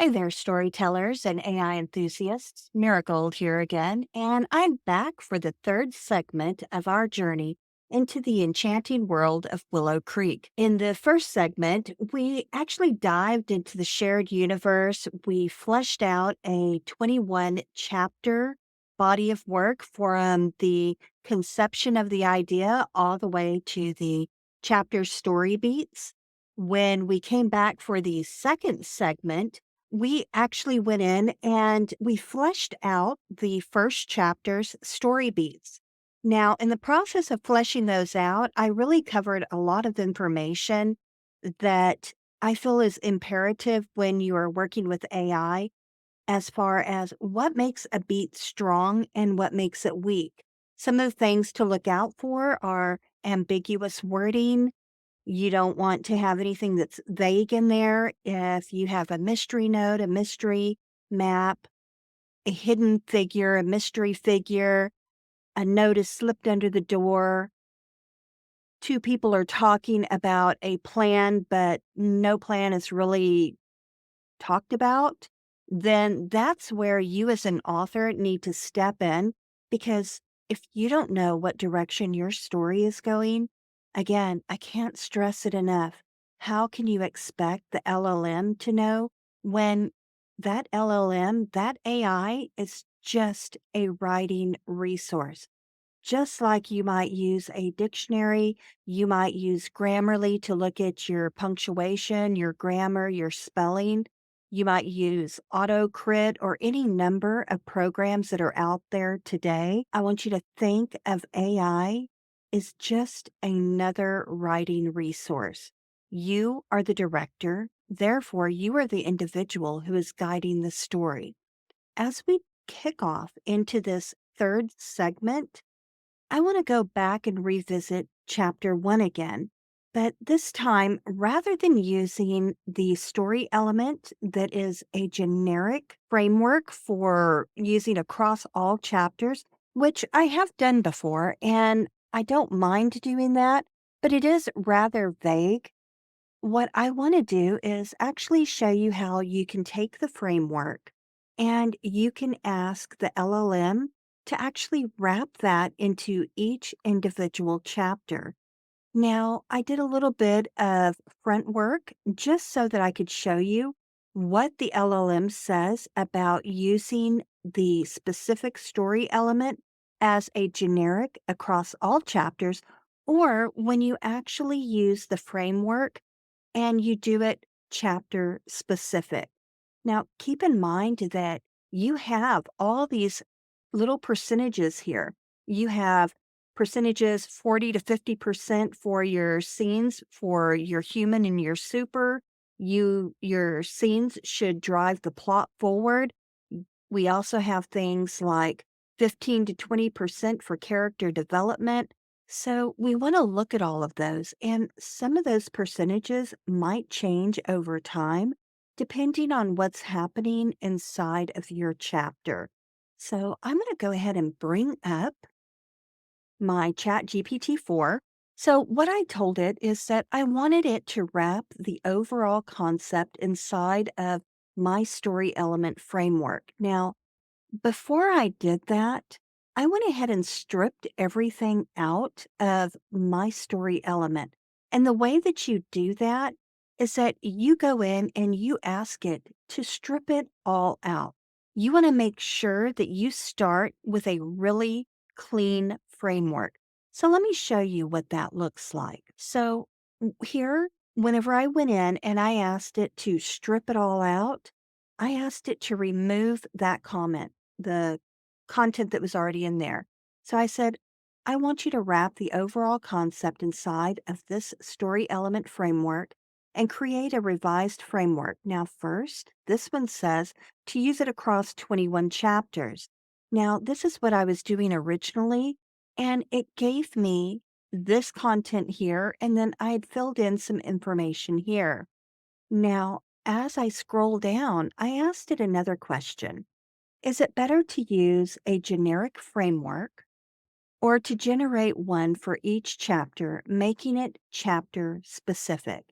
Hey there, storytellers and AI enthusiasts. Mira Gold here again, and I'm back for the third segment of our journey into the enchanting world of Willow Creek. In the first segment, we actually dived into the shared universe. We fleshed out a 21 chapter body of work from the conception of the idea all the way to the chapter story beats. When we came back for the second segment, we actually went in and we fleshed out the first chapter's story beats. Now, in the process of fleshing those out, I really covered a lot of information that I feel is imperative when you are working with AI as far as what makes a beat strong and what makes it weak. Some of the things to look out for are ambiguous wording. You don't want to have anything that's vague in there. If you have a mystery note, a mystery map, a hidden figure, a mystery figure, a note is slipped under the door, two people are talking about a plan, but no plan is really talked about, then that's where you as an author need to step in because if you don't know what direction your story is going, again, I can't stress it enough. How can you expect the LLM to know when that LLM, that AI is just a writing resource? Just like you might use a dictionary, you might use Grammarly to look at your punctuation, your grammar, your spelling. You might use AutoCrit or any number of programs that are out there today. I want you to think of AI as just another writing resource. You are the director, therefore, you are the individual who is guiding the story. As we kick off into this third segment, I want to go back and revisit chapter one again, but this time, rather than using the story element that is a generic framework for using across all chapters, which I have done before, and I don't mind doing that, but it is rather vague. What I want to do is actually show you how you can take the framework and you can ask the LLM to actually wrap that into each individual chapter. Now, I did a little bit of front work just so that I could show you what the LLM says about using the specific story element as a generic across all chapters, or when you actually use the framework and you do it chapter specific. Now, keep in mind that you have all these little percentages here. You have percentages 40 to 50% for your scenes for your human and your super. Your scenes should drive the plot forward. We also have things like 15 to 20% for character development. So we want to look at all of those, and some of those percentages might change over time depending on what's happening inside of your chapter. So I'm going to go ahead and bring up my chat GPT-4. So what I told it is that I wanted it to wrap the overall concept inside of my story element framework. Now, before I did that, I went ahead and stripped everything out of my story element. And the way that you do that is that you go in and you ask it to strip it all out. You want to make sure that you start with a really clean framework. So let me show you what that looks like. So here, whenever I went in and I asked it to strip it all out, I asked it to remove that comment, the content that was already in there. So I said, I want you to wrap the overall concept inside of this story element framework and create a revised framework. Now, first, this one says to use it across 21 chapters. Now, this is what I was doing originally, and it gave me this content here, and then I had filled in some information here. Now, as I scroll down, I asked it another question. Is it better to use a generic framework or to generate one for each chapter, making it chapter specific?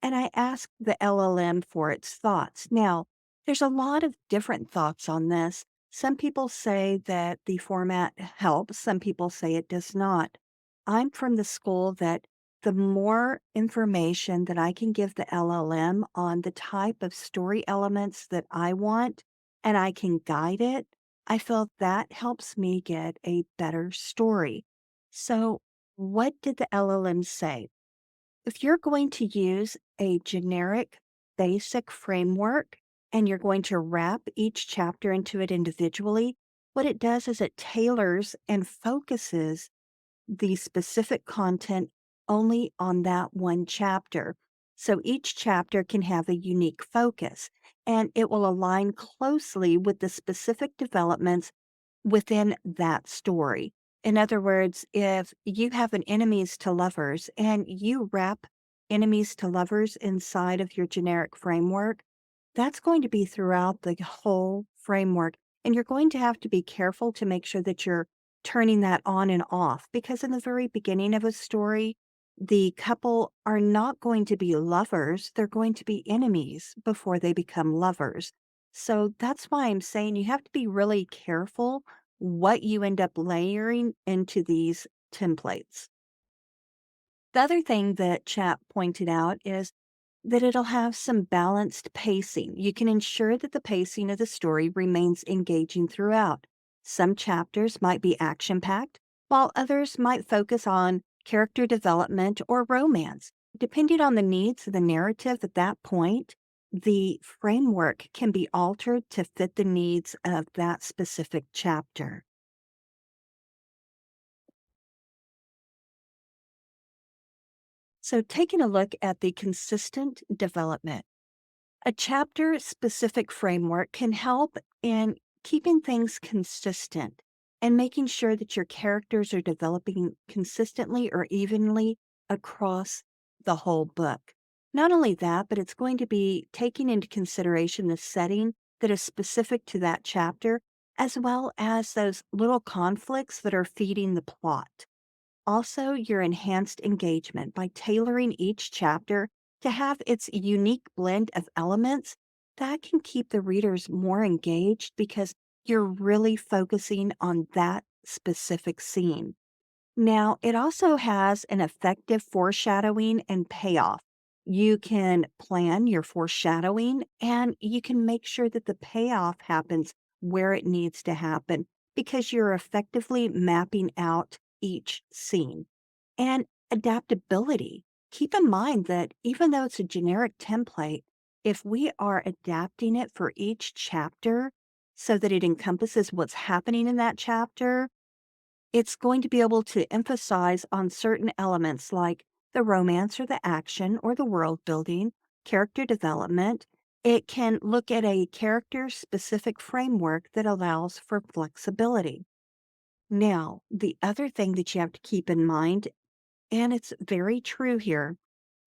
And I asked the LLM for its thoughts. Now, There's a lot of different thoughts on this. Some people say that the format helps, some people say it does not. I'm from the school that the more information that I can give the LLM on the type of story elements that I want and I can guide it, I feel that helps me get a better story. So, what did the LLM say? If you're going to use a generic basic framework and you're going to wrap each chapter into it individually, what it does is it tailors and focuses the specific content only on that one chapter. So each chapter can have a unique focus and it will align closely with the specific developments within that story. In other words, if you have an enemies to lovers and you wrap enemies to lovers inside of your generic framework, that's going to be throughout the whole framework. And you're going to have to be careful to make sure that you're turning that on and off because in the very beginning of a story, the couple are not going to be lovers, they're going to be enemies before they become lovers. So that's why I'm saying you have to be really careful what you end up layering into these templates. The other thing that Chat pointed out is that it'll have some balanced pacing. You can ensure that the pacing of the story remains engaging throughout. Some chapters might be action packed, while others might focus on character development or romance. Depending on the needs of the narrative at that point, the framework can be altered to fit the needs of that specific chapter. So, taking a look at the consistent development, a chapter specific framework can help in keeping things consistent and making sure that your characters are developing consistently or evenly across the whole book. Not only that, but it's going to be taking into consideration the setting that is specific to that chapter, as well as those little conflicts that are feeding the plot. Also, your enhanced engagement by tailoring each chapter to have its unique blend of elements that can keep the readers more engaged because you're really focusing on that specific scene. Now, it also has an effective foreshadowing and payoff. You can plan your foreshadowing and you can make sure that the payoff happens where it needs to happen because you're effectively mapping out each scene. And adaptability. Keep in mind that even though it's a generic template, if we are adapting it for each chapter so that it encompasses what's happening in that chapter, it's going to be able to emphasize on certain elements like the romance or the action or the world building, character development. It can look at a character specific framework that allows for flexibility. Now, the other thing that you have to keep in mind, and it's very true here,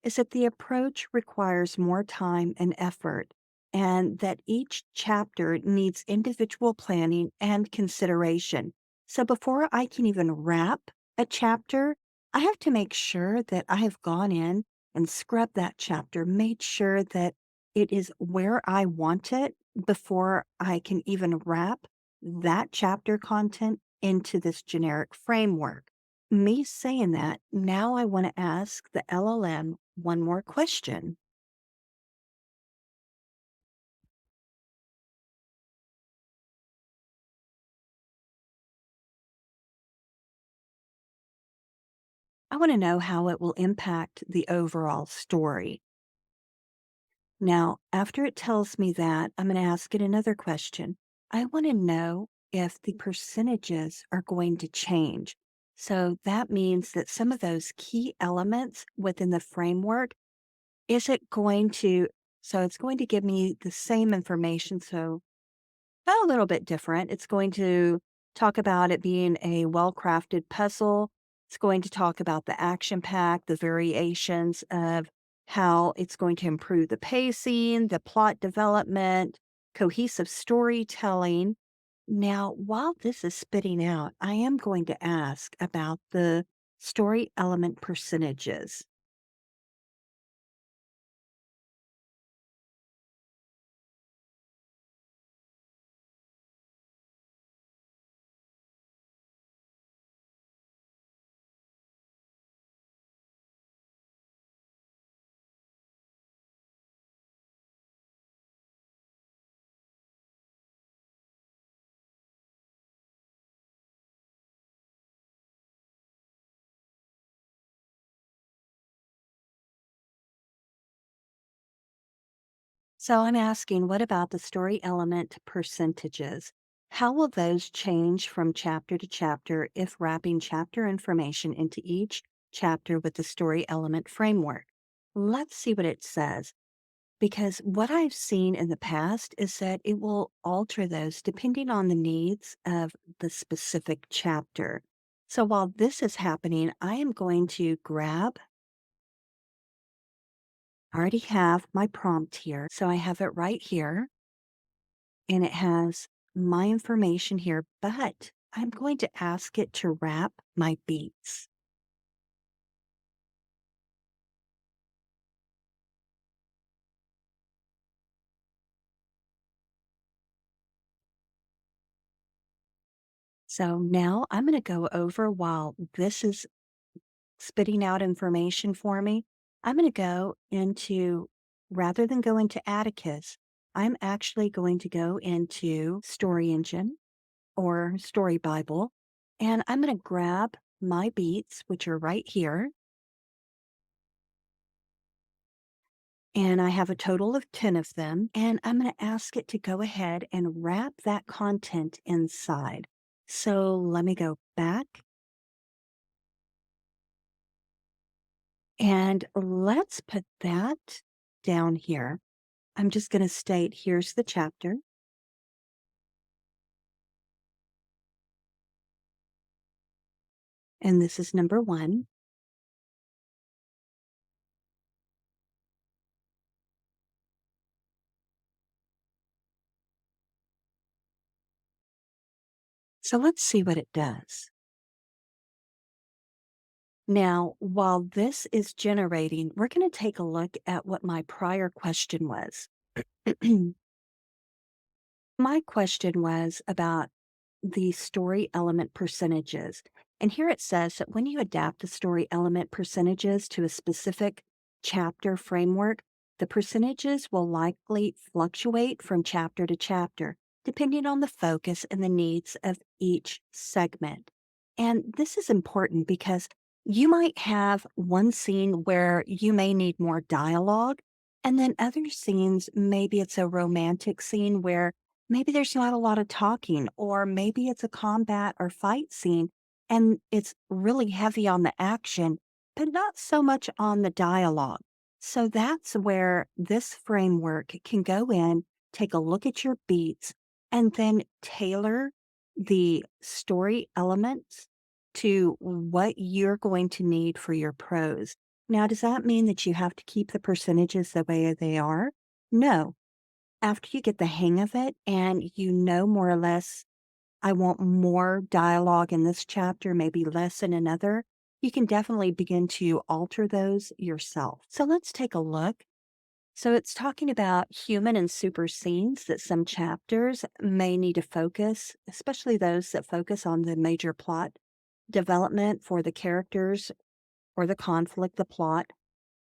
is that the approach requires more time and effort, and that each chapter needs individual planning and consideration. So before I can even wrap a chapter, I have to make sure that I have gone in and scrubbed that chapter, made sure that it is where I want it before I can even wrap that chapter content into this generic framework. Me saying that, now I want to ask the LLM one more question. I want to know how it will impact the overall story. Now, after it tells me that, I'm going to ask it another question. I want to know if the percentages are going to change. So that means that some of those key elements within the framework, is it going to, so it's going to give me the same information. So a little bit different. It's going to talk about it being a well-crafted puzzle. It's going to talk about the action pack, the variations of how it's going to improve the pacing, the plot development, cohesive storytelling. Now, while this is spitting out, I am going to ask about the story element percentages. So I'm asking, what about the story element percentages? How will those change from chapter to chapter if wrapping chapter information into each chapter with the story element framework? Let's see what it says. Because what I've seen in the past is that it will alter those depending on the needs of the specific chapter. So while this is happening, I am going to grab, I already have my prompt here. So I have it right here and it has my information here, but I'm going to ask it to wrap my beats. So now I'm going to go over while this is spitting out information for me. I'm going to go into, rather than go into Atticus, I'm actually going to go into Story Engine or Story Bible, and I'm going to grab my beats, which are right here. And I have a total of 10 of them, and I'm going to ask it to go ahead and wrap that content inside. So let me go back and let's put that down here. I'm just going to state here's the chapter, and this is number one. So let's see what it does. Now, while this is generating, we're going to take a look at what my prior question was. My question was about the story element percentages. And here it says that when you adapt the story element percentages to a specific chapter framework, the percentages will likely fluctuate from chapter to chapter, depending on the focus and the needs of each segment. And this is important because you might have one scene where you may need more dialogue, and then other scenes, maybe it's a romantic scene where maybe there's not a lot of talking, or maybe it's a combat or fight scene and it's really heavy on the action, but not so much on the dialogue. So that's where this framework can go in, take a look at your beats, and then tailor the story elements to what you're going to need for your prose. Now, does that mean that you have to keep the percentages the way they are? No, after you get the hang of it and you know more or less, I want more dialogue in this chapter, maybe less in another, you can definitely begin to alter those yourself. So let's take a look. So it's talking about human and super scenes that some chapters may need to focus, especially those that focus on the major plot development for the characters or the conflict, the plot,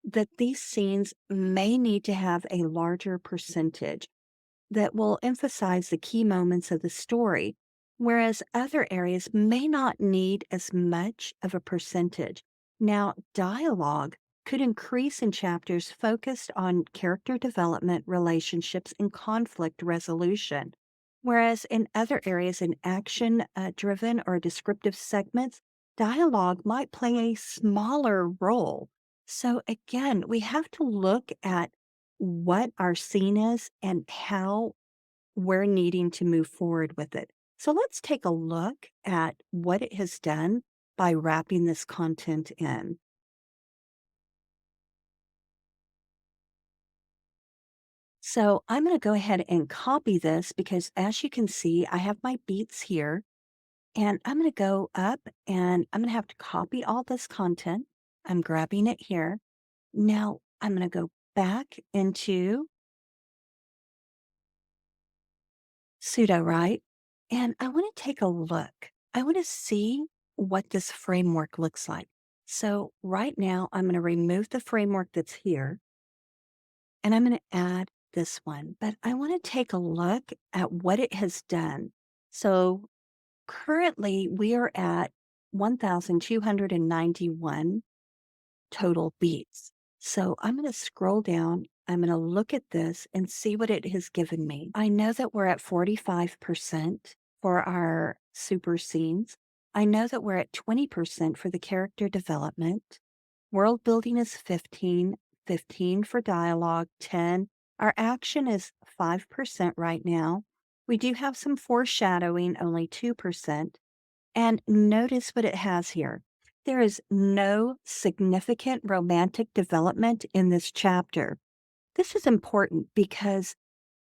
that these scenes may need to have a larger percentage that will emphasize the key moments of the story, whereas other areas may not need as much of a percentage. Now, dialogue could increase in chapters focused on character development, relationships, and conflict resolution, whereas in other areas, in action driven or descriptive segments, dialogue might play a smaller role. So, again, we have to look at what our scene is and how we're needing to move forward with it. So let's take a look at what it has done by wrapping this content in. So I'm going to go ahead and copy this because as you can see, I have my beats here and I'm going to go up and I'm going to have to copy all this content. I'm grabbing it here. Now I'm going to go back into Sudowrite, and I want to take a look. I want to see what this framework looks like. So right now, I'm going to remove the framework that's here, and I'm going to add this one. But I want to take a look at what it has done. So currently, we are at 1,291 total beats. So I'm going to scroll down I'm going to look at this and see what it has given me. I know that we're at 45% for our super scenes. I know that we're at 20% for the character development. World building is 15, 15 for dialogue, 10. Our action is 5% right now. We do have some foreshadowing, only 2%. And notice what it has here. There is no significant romantic development in this chapter. This is important because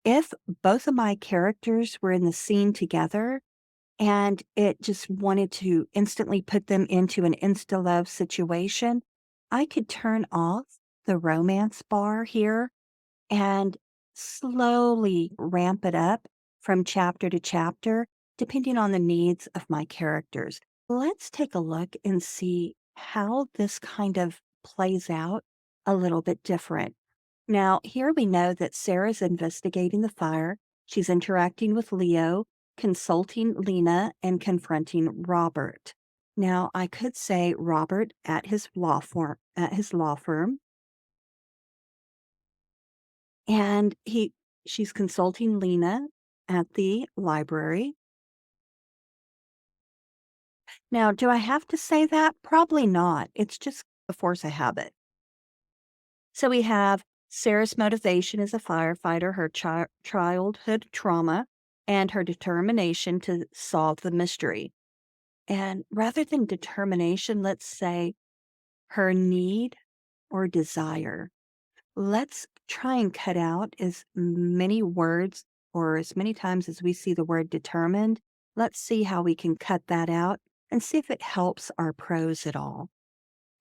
if both of my characters were in the scene together and it just wanted to instantly put them into an insta love situation, I could turn off the romance bar here and slowly ramp it up from chapter to chapter, depending on the needs of my characters. Let's take a look and see how this kind of plays out a little bit different. Now, here we know that Sarah's investigating the fire. She's interacting with Leo, consulting Lena, and confronting Robert. Now, I could say Robert at his law firm, and she's consulting Lena at the library. Now, do I have to say that? Probably not. It's just the force of habit. So we have Sarah's motivation as a firefighter, her childhood trauma, and her determination to solve the mystery. And rather than determination, let's say her need or desire. Let's try and cut out as many words or as many times as we see the word determined. Let's see how we can cut that out and see if it helps our prose at all.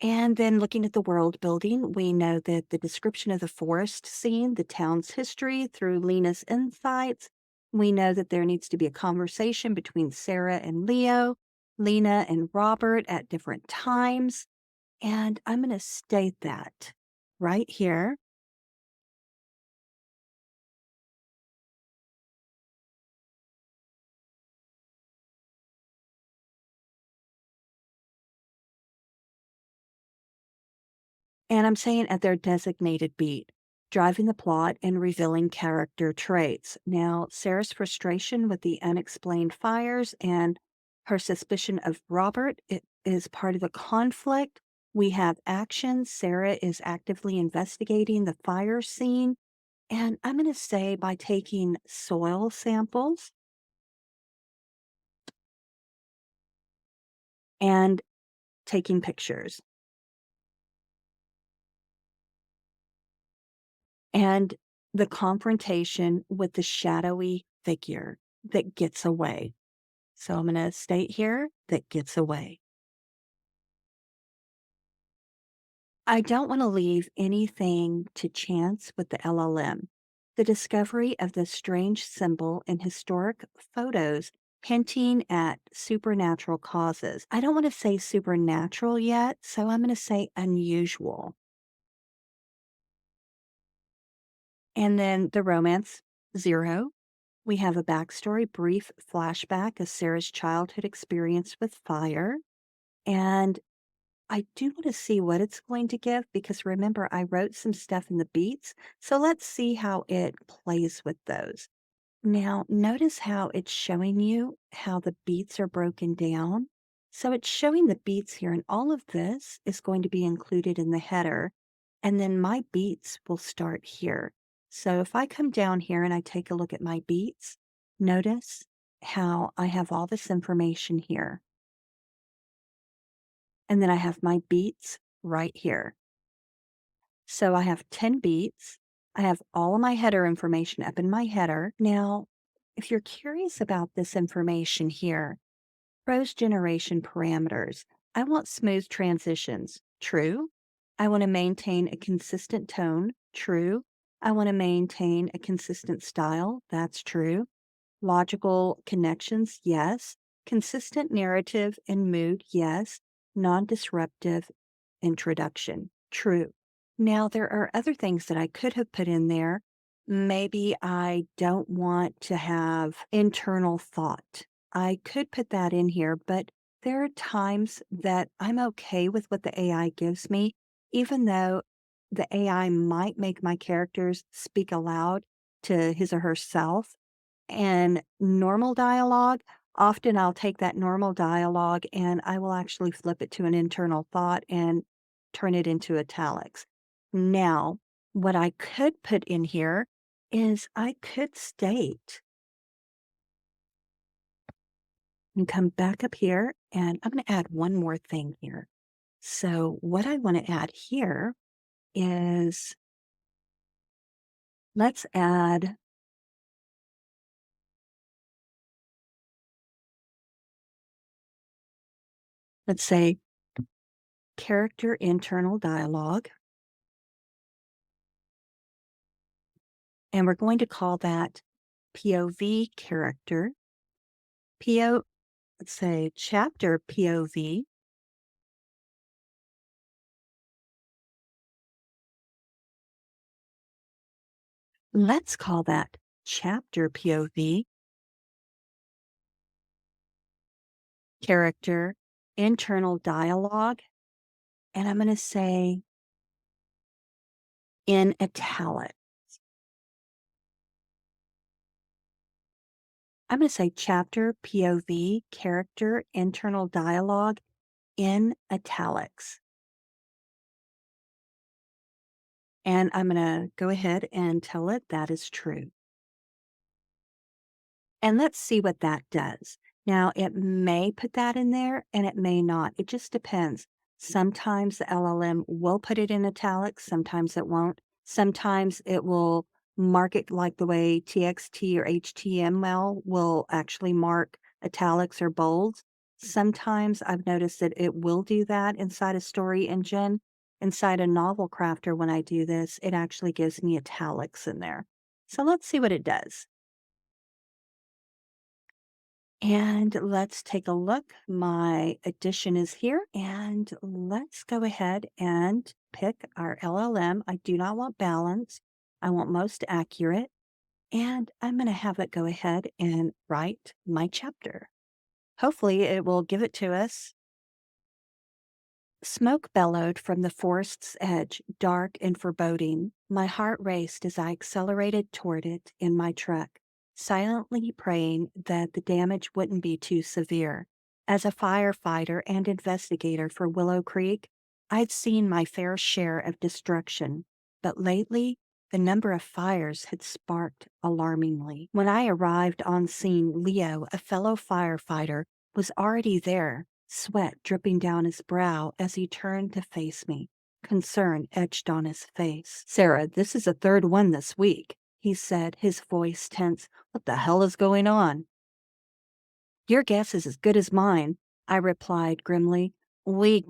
And then looking at the world building, we know that the description of the forest scene, the town's history through Lena's insights, we know that there needs to be a conversation between Sarah and Leo, Lena and Robert at different times. And I'm going to state that right here. And I'm saying at their designated beat, driving the plot and revealing character traits. Now, Sarah's frustration with the unexplained fires and her suspicion of Robert it is part of the conflict. We have action. Sarah is actively investigating the fire scene. And I'm going to say by taking soil samples and taking pictures. And the confrontation with the shadowy figure that gets away. So I'm going to state here that gets away. I don't want to leave anything to chance with the LLM. The discovery of the strange symbol in historic photos hinting at supernatural causes. I don't want to say supernatural yet, so I'm going to say unusual. And then the romance, 0. We have a backstory, brief flashback of Sarah's childhood experience with fire. And I do want to see what it's going to give because remember, I wrote some stuff in the beats. So let's see how it plays with those. Now, notice how it's showing you how the beats are broken down. So it's showing the beats here, and all of this is going to be included in the header. And then my beats will start here. So if I come down here and I take a look at my beats, notice how I have all this information here. And then I have my beats right here. So I have 10 beats. I have all of my header information up in my header. Now, if you're curious about this information here, prose generation parameters, I want smooth transitions. True. I want to maintain a consistent tone. True. I want to maintain a consistent style. That's true. Logical connections. Yes. Consistent narrative and mood. Yes. Non-disruptive introduction. True. Now, there are other things that I could have put in there. Maybe I don't want to have internal thought. I could put that in here, but there are times that I'm okay with what the AI gives me, even though the AI might make my characters speak aloud to his or herself. And normal dialogue, often I'll take that normal dialogue and I will actually flip it to an internal thought and turn it into italics. Now, what I could put in here is I could state and come back up here and I'm going to add one more thing here. So, what I want to add here is let's add, let's say, character internal dialogue. And we're going to call that POV character. PO, let's say chapter POV. Let's call that chapter POV character internal dialogue. And I'm going to say in italic. I'm going to say chapter POV character internal dialogue in italics. And I'm going to go ahead and tell it that is true. And let's see what that does. Now, it may put that in there and it may not. It just depends. Sometimes the LLM will put it in italics, sometimes it won't. Sometimes it will mark it like the way TXT or HTML will actually mark italics or bolds. Sometimes I've noticed that it will do that inside a story engine. Inside a novel crafter, when I do this, it actually gives me italics in there. So let's see what it does. And let's take a look. My addition is here, and let's go ahead and pick our LLM. I do not want balance. I want most accurate. And I'm going to have it go ahead and write my chapter. Hopefully, it will give it to us. Smoke bellowed from the forest's edge, dark and foreboding. My heart raced as I accelerated toward it in my truck, silently praying that the damage wouldn't be too severe. As a firefighter and investigator for Willow Creek, I'd seen my fair share of destruction, but lately, the number of fires had sparked alarmingly. When I arrived on scene, Leo, a fellow firefighter, was already there, sweat dripping down his brow as he turned to face me, concern etched on his face. "Sarah, this is the third one this week," he said, his voice tense. "What the hell is going on?" "Your guess is as good as mine," I replied grimly. We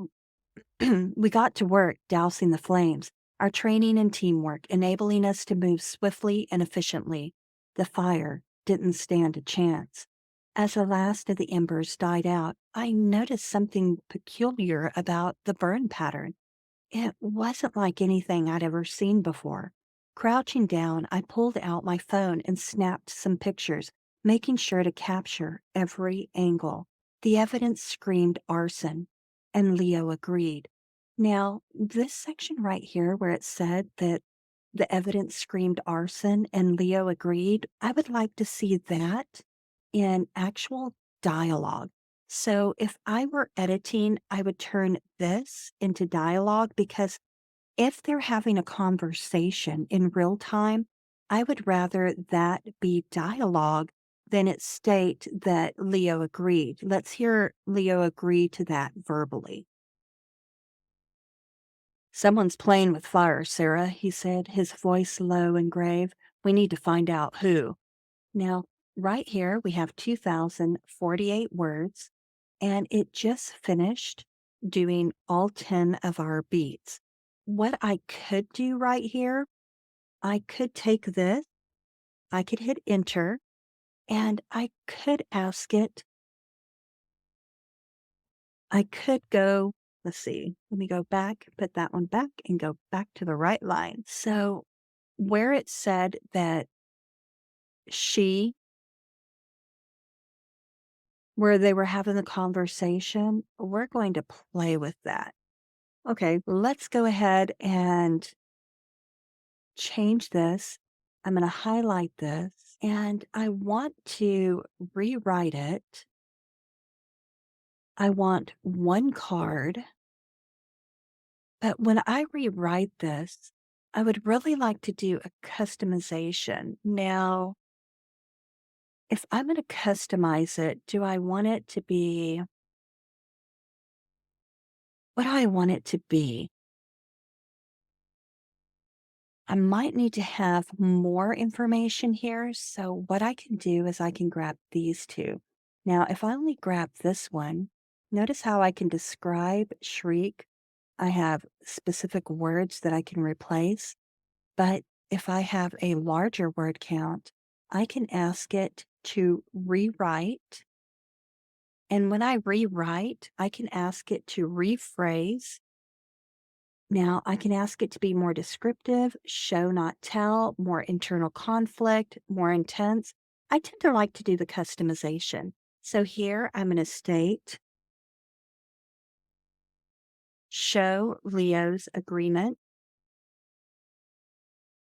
we got to work dousing the flames, our training and teamwork enabling us to move swiftly and efficiently. The fire didn't stand a chance. As the last of the embers died out, I noticed something peculiar about the burn pattern. It wasn't like anything I'd ever seen before. Crouching down, I pulled out my phone and snapped some pictures, making sure to capture every angle. The evidence screamed arson, and Leo agreed. Now, this section right here where it said that the evidence screamed arson and Leo agreed, I would like to see that in actual dialogue. So if I were editing, I would turn this into dialogue because if they're having a conversation in real time, I would rather that be dialogue than it state that Leo agreed. Let's hear Leo agree to that verbally. "Someone's playing with fire, Sarah," he said, his voice low and grave. "We need to find out who." Now, right here, we have 2,048 words, and it just finished doing all 10 of our beats. What I could do right here, I could take this, I could hit enter, and I could ask it, I could go, let's see, let me go back, put that one back, and go back to the right line. So, where it said that she where they were having the conversation, we're going to play with that. Okay, let's go ahead and change this. I'm going to highlight this and I want to rewrite it. I want one card, but when I rewrite this, I would really like to do a customization. Now, if I'm going to customize it, do I want it to be what do I want it to be? I might need to have more information here. So, what I can do is I can grab these two. Now, if I only grab this one, notice how I can describe shriek. I have specific words that I can replace. But if I have a larger word count, I can ask it to rewrite. And when I rewrite, I can ask it to rephrase. Now, I can ask it to be more descriptive, show, not tell, more internal conflict, more intense. I tend to like to do the customization. So here I'm going to state show Leo's agreement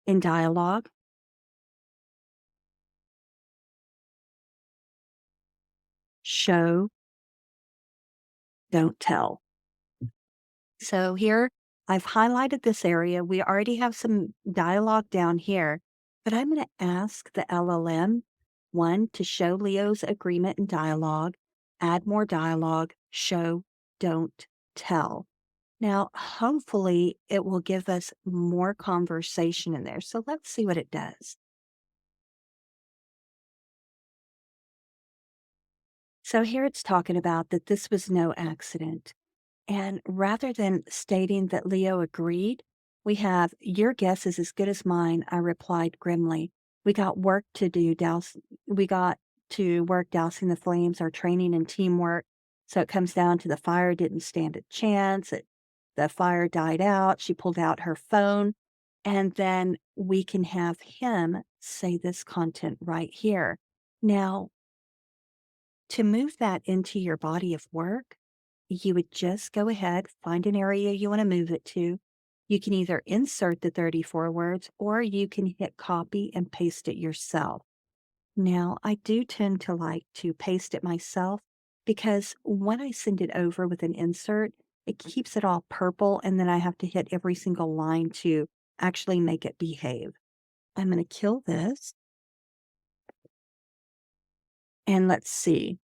in dialogue, show, don't tell. So here I've highlighted this area. We already have some dialogue down here, but I'm going to ask the LLM one to show Leo's agreement in dialogue, add more dialogue, show, don't tell. Now, hopefully, it will give us more conversation in there. So let's see what it does. So here it's talking about that this was no accident. And rather than stating that Leo agreed, we have, your guess is as good as mine, I replied grimly. We got work to do, we got to work dousing the flames, our training and teamwork. So it comes down to the fire didn't stand a chance. The fire died out. She pulled out her phone. And then we can have him say this content right here. Now, to move that into your body of work, you would just go ahead, find an area you want to move it to. You can either insert the 34 words or you can hit copy and paste it yourself. Now, I do tend to like to paste it myself because when I send it over with an insert, it keeps it all purple and then I have to hit every single line to actually make it behave. I'm going to kill this and let's see.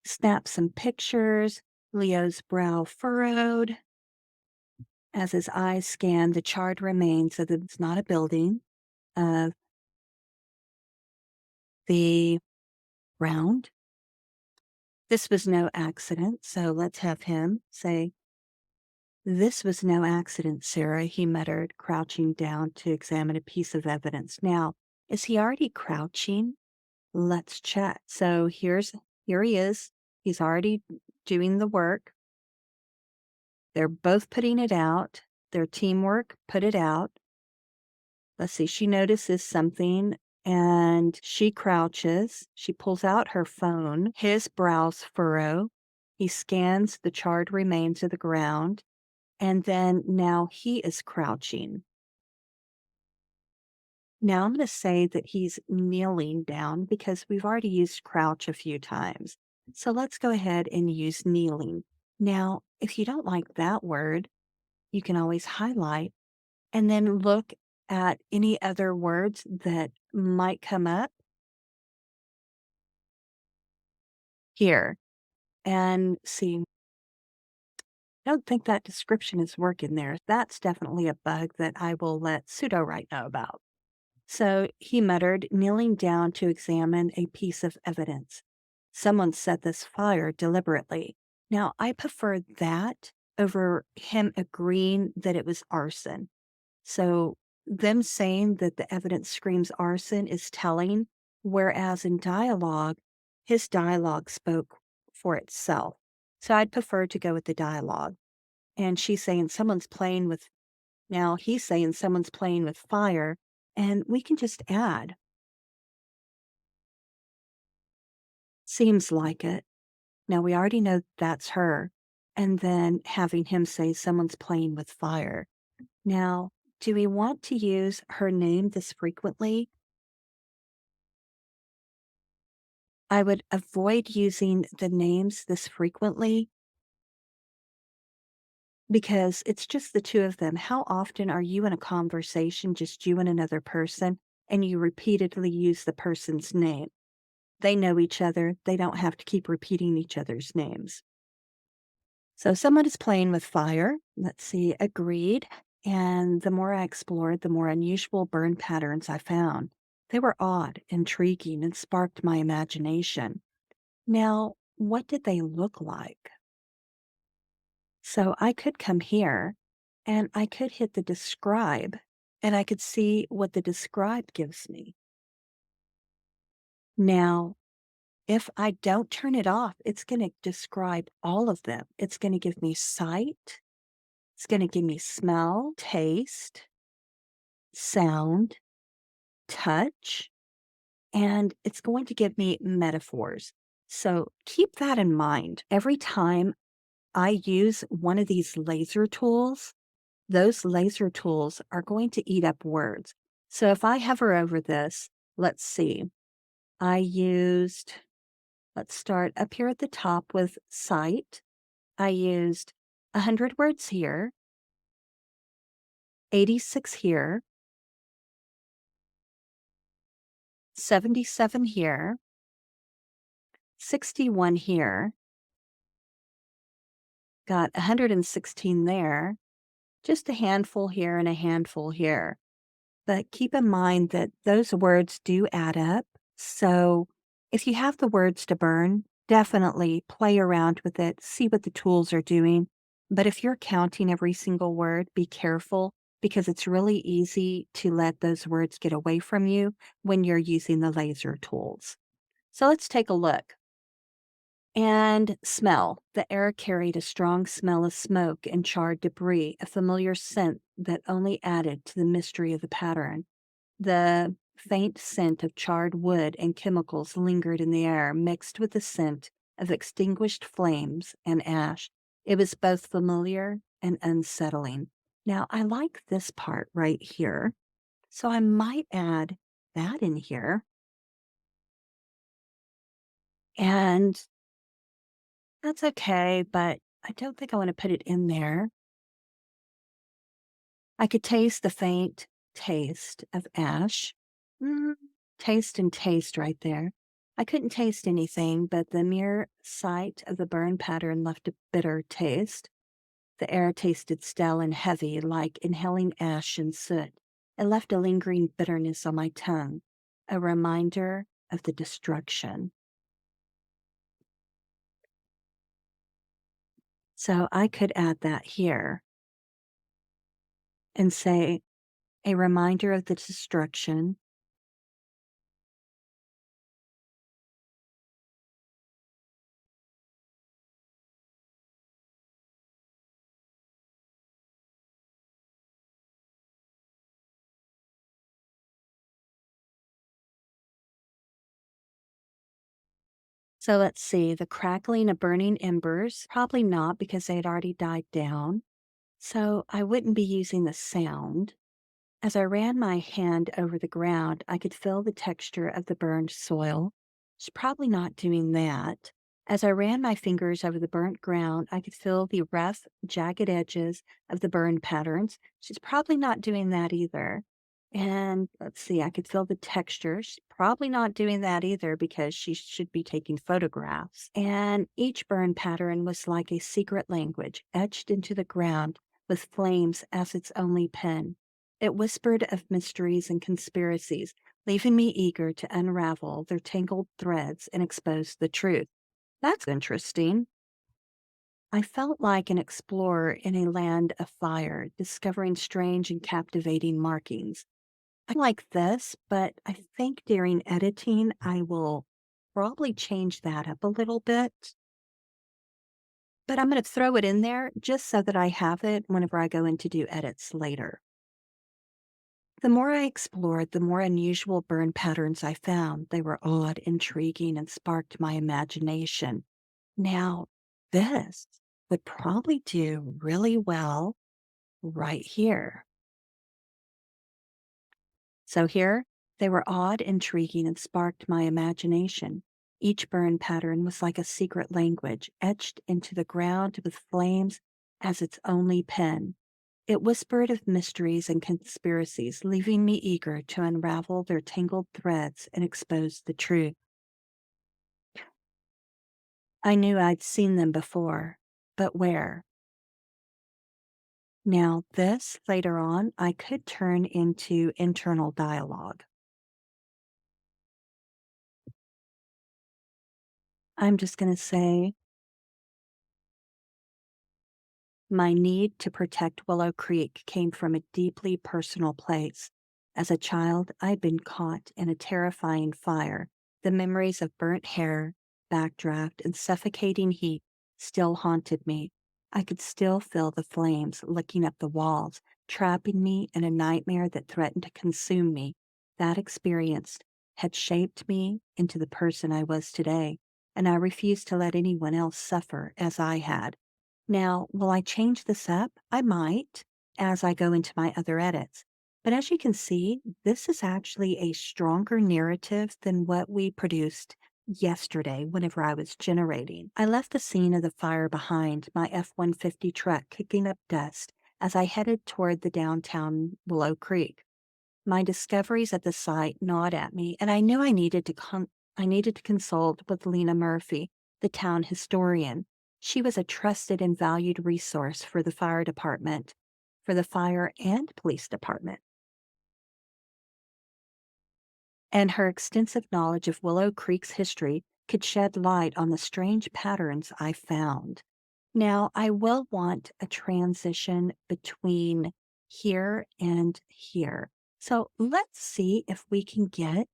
Snap some pictures. Leo's brow furrowed as his eyes scan the charred remains of it's not a building of the ground. This was no accident, so let's have him say, "This was no accident, Sarah," he muttered, crouching down to examine a piece of evidence. Now, is he already crouching? Let's check. So here he is. He's already doing the work. They're both putting it out. Their teamwork put it out. Let's see, she notices something and she crouches. She pulls out her phone. His brows furrow. He scans the charred remains of the ground. And then now he is crouching. Now I'm going to say that he's kneeling down because we've already used crouch a few times. So let's go ahead and use kneeling. Now, if you don't like that word, you can always highlight and then look at any other words that might come up here and see. I don't think that description is working there. That's definitely a bug that I will let Sudowrite know about. So he muttered, kneeling down to examine a piece of evidence. Someone set this fire deliberately. Now, I prefer that over him agreeing that it was arson. So, them saying that the evidence screams arson is telling, whereas in dialogue, his dialogue spoke for itself. So, I'd prefer to go with the dialogue. And she's saying someone's playing with, now he's saying someone's playing with fire, and we can just add, seems like it. Now, we already know that's her. And then having him say someone's playing with fire. Now, Do we want to use her name this frequently? I would avoid using the names this frequently because it's just the two of them. How often are you in a conversation, just you and another person, and you repeatedly use the person's name? They know each other. They don't have to keep repeating each other's names. So someone is playing with fire. Let's see, agreed. And the more I explored, the more unusual burn patterns I found. They were odd, intriguing, and sparked my imagination. Now, what did they look like? So I could come here and I could hit the describe and I could see what the describe gives me. Now, if I don't turn it off, it's going to describe all of them. It's going to give me sight, it's going to give me smell, taste, sound, touch, and it's going to give me metaphors. So keep that in mind. Every time I use one of these laser tools, those laser tools are going to eat up words. So if I hover over this, let's see, I used, let's start up here at the top with sight. I used 100 words here, 86 here, 77 here, 61 here, got 116 there, just a handful here and a handful here. But keep in mind that those words do add up. So if you have the words to burn, definitely play around with it, see what the tools are doing. But if you're counting every single word, be careful because it's really easy to let those words get away from you when you're using the laser tools. So let's take a look. And smell. The air carried a strong smell of smoke and charred debris, a familiar scent that only added to the mystery of the pattern. The faint scent of charred wood and chemicals lingered in the air, mixed with the scent of extinguished flames and ash. It was both familiar and unsettling. Now, I like this part right here, so I might add that in here. And that's okay, but I don't think I want to put it in there. I could taste the faint taste of ash. Mm, taste and taste right there. I couldn't taste anything, but the mere sight of the burn pattern left a bitter taste. The air tasted stale and heavy, like inhaling ash and soot. It left a lingering bitterness on my tongue, a reminder of the destruction. So I could add that here and say, a reminder of the destruction. So let's see, the crackling of burning embers, probably not because they had already died down. So I wouldn't be using the sound. As I ran my hand over the ground, I could feel the texture of the burned soil. She's probably not doing that. As I ran my fingers over the burnt ground, I could feel the rough, jagged edges of the burned patterns. She's probably not doing that either. And let's see, I could feel the texture. She's probably not doing that either because she should be taking photographs. And each burn pattern was like a secret language etched into the ground with flames as its only pen. It whispered of mysteries and conspiracies, leaving me eager to unravel their tangled threads and expose the truth. That's interesting. I felt like an explorer in a land of fire, discovering strange and captivating markings. I like this, but I think during editing, I will probably change that up a little bit. But I'm going to throw it in there just so that I have it whenever I go in to do edits later. The more I explored, the more unusual burn patterns I found. They were odd, intriguing, and sparked my imagination. Now, this would probably do really well right here. So here, they were odd, intriguing, and sparked my imagination. Each burn pattern was like a secret language, etched into the ground with flames as its only pen. It whispered of mysteries and conspiracies, leaving me eager to unravel their tangled threads and expose the truth. I knew I'd seen them before, but where? Now, this later on, I could turn into internal dialogue. I'm just going to say my need to protect Willow Creek came from a deeply personal place. As a child, I'd been caught in a terrifying fire. The memories of burnt hair, backdraft, and suffocating heat still haunted me. I could still feel the flames licking up the walls, trapping me in a nightmare that threatened to consume me. That experience had shaped me into the person I was today, and I refused to let anyone else suffer as I had. Now, will I change this up? I might as I go into my other edits. But as you can see, this is actually a stronger narrative than what we produced yesterday whenever I was generating. I left the scene of the fire behind, my F-150 truck kicking up dust as I headed toward the downtown Willow Creek. My discoveries at the site gnawed at me, and I knew I needed to consult with Lena Murphy, the town historian. She was a trusted and valued resource for the fire department, for the fire and police department, and her extensive knowledge of Willow Creek's history could shed light on the strange patterns I found. Now, I will want a transition between here and here. So let's see if we can get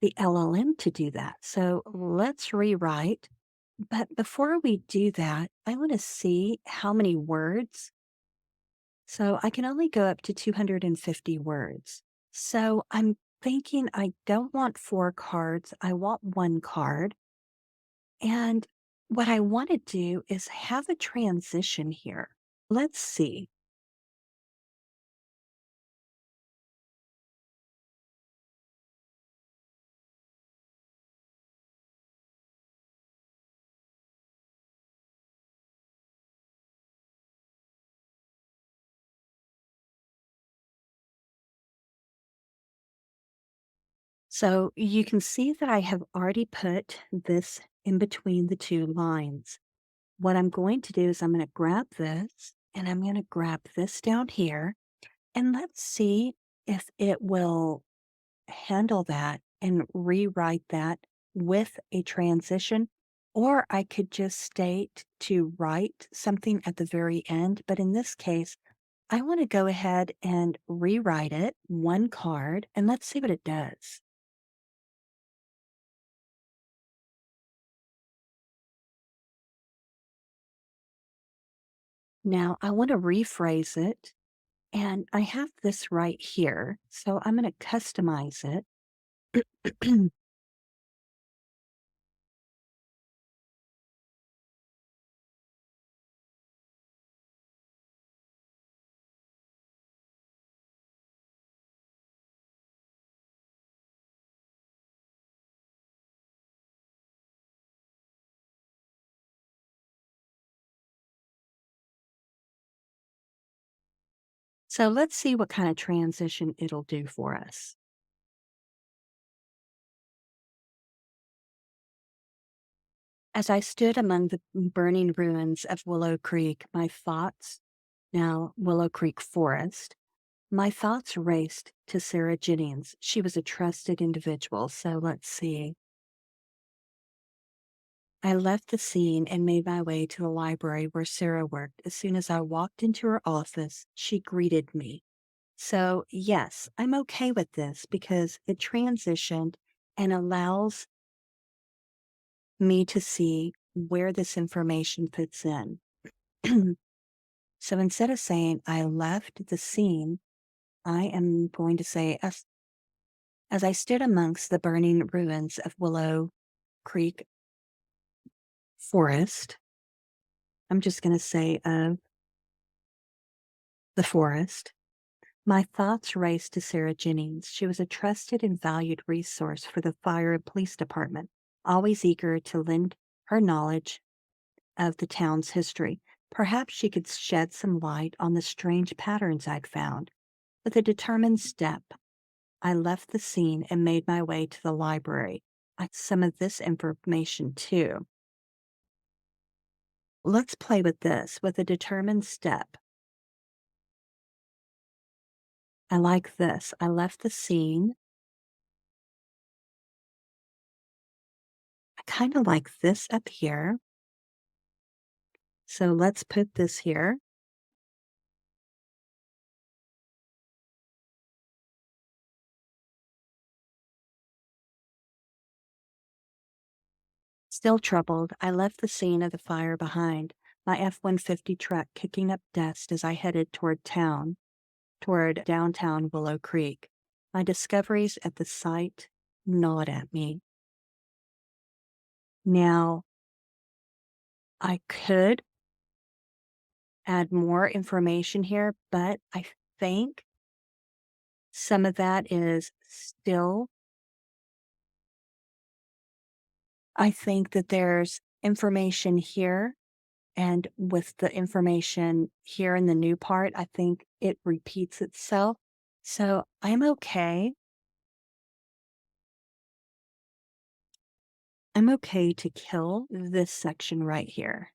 the LLM to do that. So let's rewrite. But before we do that, I want to see how many words. So I can only go up to 250 words. So I'm thinking I don't want four cards. I want one card. And what I want to do is have a transition here. Let's see. So you can see that I have already put this in between the two lines. What I'm going to do is I'm going to grab this and I'm going to grab this down here, and let's see if it will handle that and rewrite that with a transition. Or I could just state to write something at the very end. But in this case, I want to go ahead and rewrite it one card, and let's see what it does. Now I want to rephrase it, and I have this right here. So I'm going to customize it. So let's see what kind of transition it'll do for us. As I stood among the burning ruins of Willow Creek, my thoughts, now Willow Creek Forest, my thoughts raced to Sarah Jennings. She was a trusted individual. So let's see. I left the scene and made my way to the library where Sarah worked. As soon as I walked into her office, she greeted me. So, yes, I'm okay with this because it transitioned and allows me to see where this information fits in. So instead of saying I left the scene, I am going to say as I stood amongst the burning ruins of Willow Creek Forest, I'm just going to say of the forest, My thoughts raced to Sarah Jennings. She was a trusted and valued resource for the fire and police department, always eager to lend her knowledge of the town's history. Perhaps she could shed some light on the strange patterns I'd found. With a determined step, I left the scene and made my way to the library. I some of this information too. Let's play with this. With a determined step, I like this. I left the scene. I kind of like this up here. So let's put this here. Still troubled, I left the scene of the fire behind, my F-150 truck kicking up dust as I headed toward downtown Willow Creek. My discoveries at the site gnawed at me. Now, I could add more information here, but I think some of that is still, I think that there's information here. And with the information here in the new part, I think it repeats itself. So I'm okay. I'm okay to kill this section right here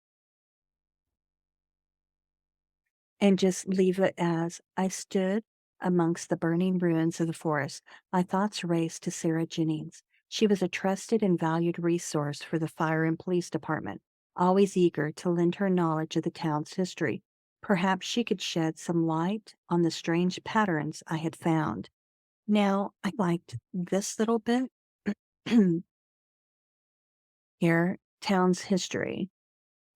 and just leave it as I stood amongst the burning ruins of the forest. My thoughts raced to Sarah Jennings. She was a trusted and valued resource for the fire and police department, always eager to lend her knowledge of the town's history. Perhaps she could shed some light on the strange patterns I had found. Now, I liked this little bit here, town's history.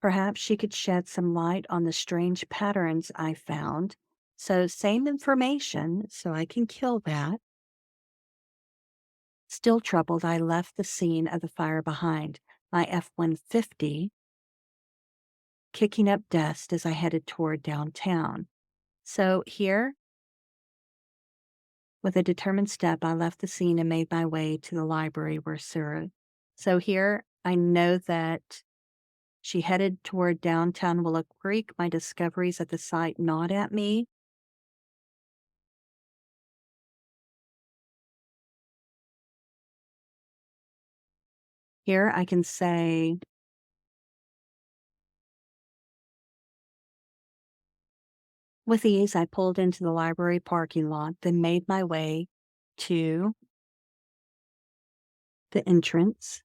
Perhaps she could shed some light on the strange patterns I found. So, same information, so I can kill that. Still troubled, I left the scene of the fire behind, my F-150 kicking up dust as I headed toward downtown. So, here, with a determined step, I left the scene and made my way to the library where Sarah. So, here, I know that she headed toward downtown Willow Creek. My discoveries at the site gnawed at me. Here I can say, with ease, I pulled into the library parking lot, then made my way to the entrance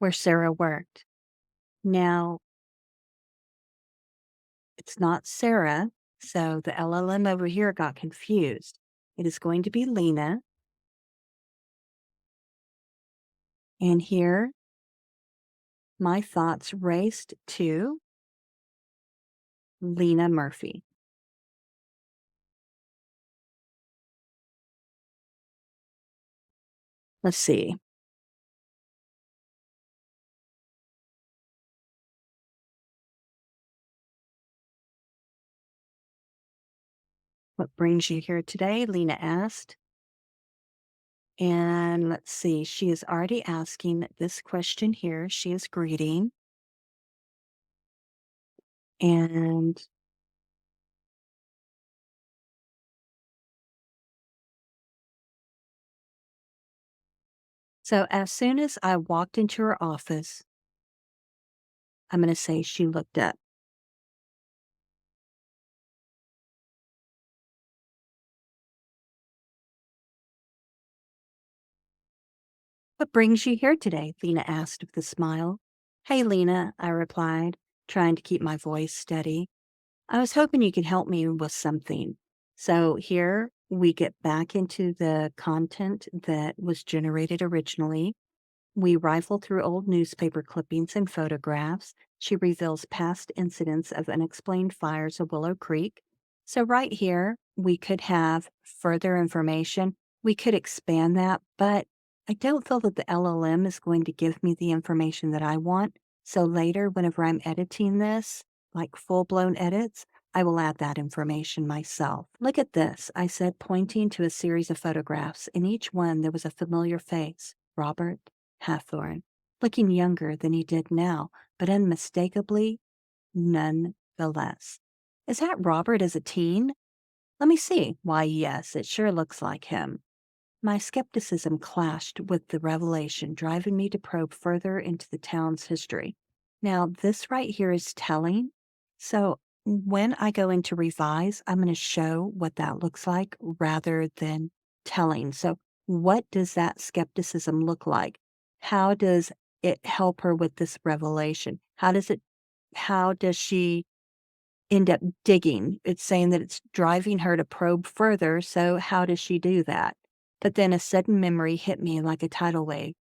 where Sarah worked. Now, it's not Sarah, so the LLM over here got confused. It is going to be Lena. And here, my thoughts raced to Lena Murphy. Let's see. What brings you here today? Lena asked. And let's see, she is already asking this question here. She is greeting. And so as soon as I walked into her office, I'm going to say she looked up. What brings you here today? Lena asked with a smile. Hey, Lena, I replied, trying to keep my voice steady. I was hoping you could help me with something. So here we get back into the content that was generated originally. We rifle through old newspaper clippings and photographs. She reveals past incidents of unexplained fires of Willow Creek. So, right here, we could have further information. We could expand that, but I don't feel that the LLM is going to give me the information that I want. So, later, whenever I'm editing this, like full blown edits, I will add that information myself. Look at this, I said, pointing to a series of photographs. In each one, there was a familiar face, Robert Hathorn, looking younger than he did now, but unmistakably none the less. Is that Robert as a teen? Let me see. Why, yes, it sure looks like him. My skepticism clashed with the revelation, driving me to probe further into the town's history. Now, this right here is telling. So, when I go into revise, I'm going to show what that looks like rather than telling. So, what does that skepticism look like? How does it help her with this revelation? How does she end up digging? It's saying that it's driving her to probe further, so how does she do that? But then a sudden memory hit me like a tidal wave.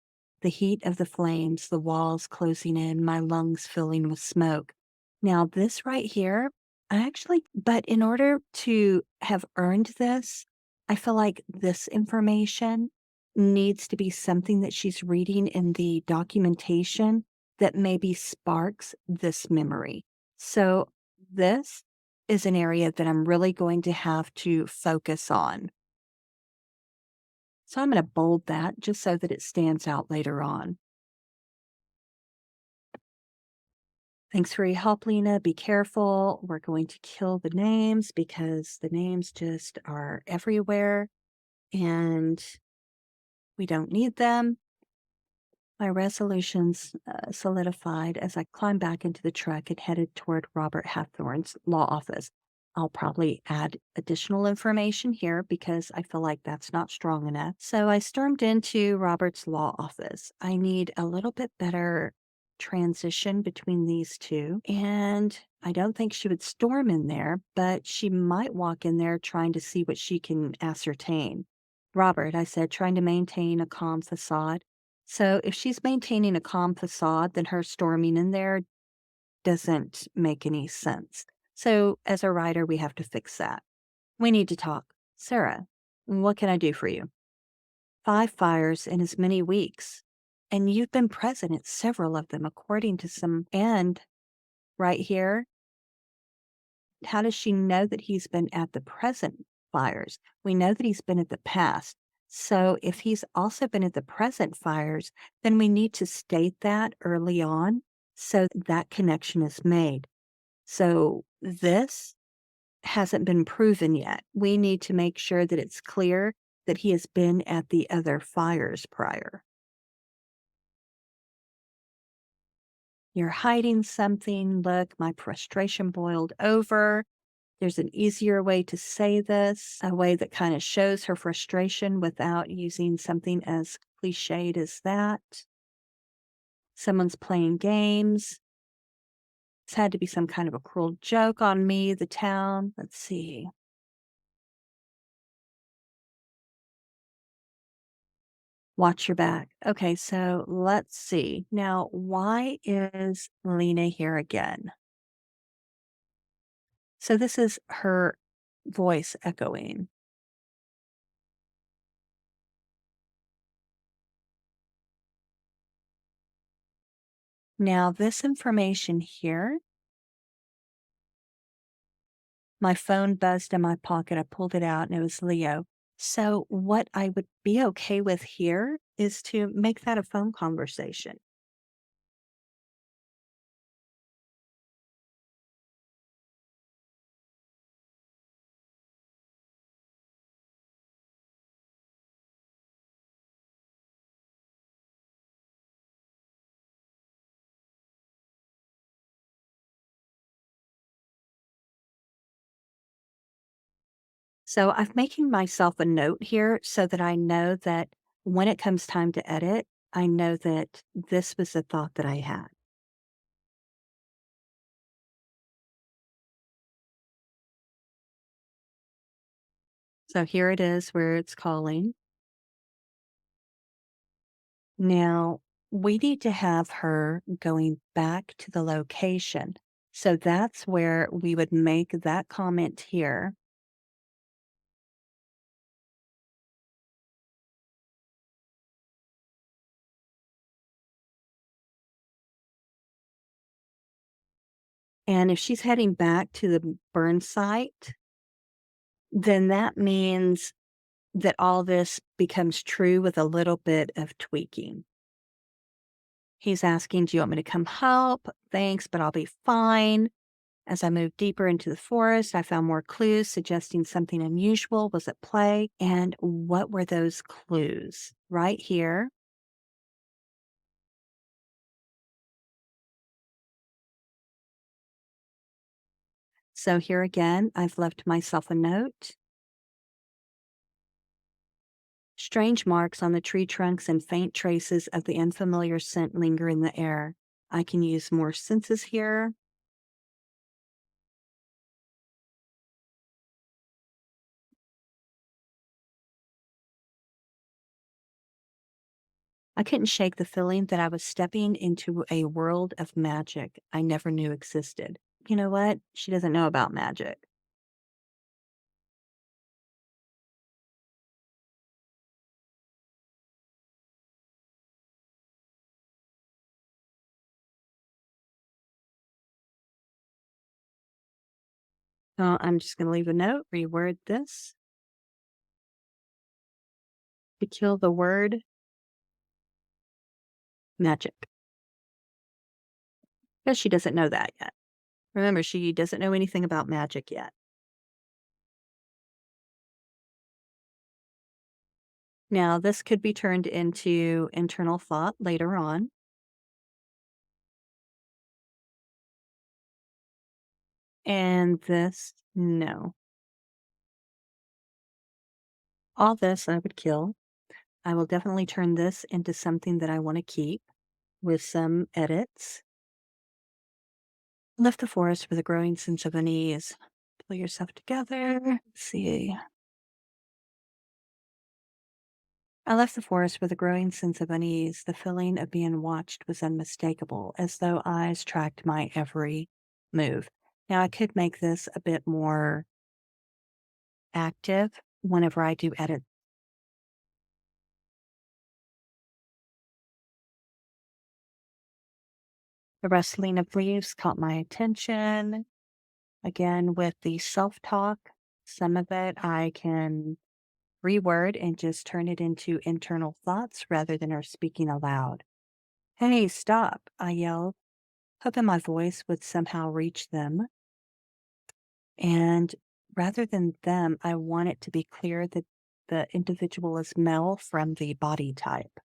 The heat of the flames, the walls closing in, my lungs filling with smoke. Now, this right here, but in order to have earned this, I feel like this information needs to be something that she's reading in the documentation that maybe sparks this memory. So this is an area that I'm really going to have to focus on. So I'm going to bold that just so that it stands out later on. Thanks for your help, Lena. Be careful. We're going to kill the names because the names just are everywhere and we don't need them. My resolutions solidified as I climbed back into the truck and headed toward Robert Hathorn's law office. I'll probably add additional information here because I feel like that's not strong enough. So I stormed into Robert's law office. I need a little bit better transition between these two. And I don't think she would storm in there, but she might walk in there trying to see what she can ascertain. Robert, I said, trying to maintain a calm facade. So if she's maintaining a calm facade, then her storming in there doesn't make any sense. So as a writer, we have to fix that. We need to talk. Sarah, what can I do for you? 5 fires in as many weeks. And you've been present at several of them, according to some. And right here, how does she know that he's been at the present fires? We know that he's been at the past. So if he's also been at the present fires, then we need to state that early on so that connection is made. So this hasn't been proven yet. We need to make sure that it's clear that he has been at the other fires prior. You're hiding something. Look, my frustration boiled over. There's an easier way to say this, a way that kind of shows her frustration without using something as cliched as that. Someone's playing games. It's had to be some kind of a cruel joke on me, the town. Let's see. Watch your back. Okay, so let's see. Now, why is Lena here again? So this is her voice echoing. Now, this information here, my phone buzzed in my pocket. I pulled it out and it was Leo. So, what I would be okay with here is to make that a phone conversation. So, I'm making myself a note here so that I know that when it comes time to edit, I know that this was the thought that I had. So, here it is where it's calling. Now, we need to have her going back to the location. So that's where we would make that comment here. And if she's heading back to the burn site, then that means that all this becomes true with a little bit of tweaking. He's asking, "Do you want me to come help?" "Thanks, but I'll be fine." As I moved deeper into the forest, I found more clues suggesting something unusual was at play. And what were those clues? Right here. So here again, I've left myself a note. Strange marks on the tree trunks and faint traces of the unfamiliar scent linger in the air. I can use more senses here. I couldn't shake the feeling that I was stepping into a world of magic I never knew existed. You know what? She doesn't know about magic. So I'm just going to leave a note, reword this to kill the word magic. Because she doesn't know that yet. Remember, she doesn't know anything about magic yet. Now, this could be turned into internal thought later on. And this, no. All this I would kill. I will definitely turn this into something that I want to keep with some edits. Left the forest with a growing sense of unease. Pull yourself together. Let's see. I left the forest with a growing sense of unease. The feeling of being watched was unmistakable, as though eyes tracked my every move. Now, I could make this a bit more active whenever I do edit. The rustling of leaves caught my attention. Again, with the self talk, some of it I can reword and just turn it into internal thoughts rather than her speaking aloud. "Hey, stop," I yelled, hoping my voice would somehow reach them. And rather than them, I want it to be clear that the individual is male from the body type.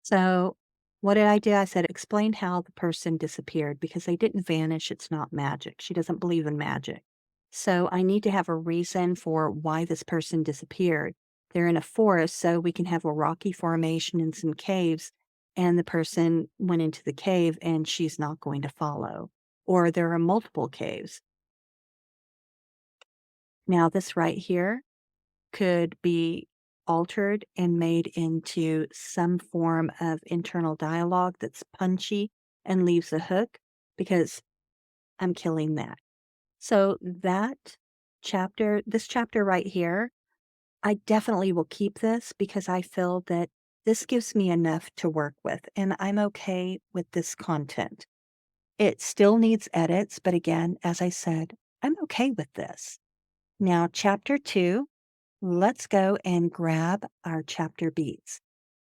So, what did I do? I said, explain how the person disappeared because they didn't vanish. It's not magic. She doesn't believe in magic. So, I need to have a reason for why this person disappeared. They're in a forest, so we can have a rocky formation and some caves, and the person went into the cave and she's not going to follow. Or there are multiple caves. Now, this right here could be altered and made into some form of internal dialogue that's punchy and leaves a hook because I'm killing that. So this chapter right here, I definitely will keep this because I feel that this gives me enough to work with and I'm okay with this content. It still needs edits, but again, as I said, I'm okay with this. Now, chapter 2. Let's go and grab our chapter beats.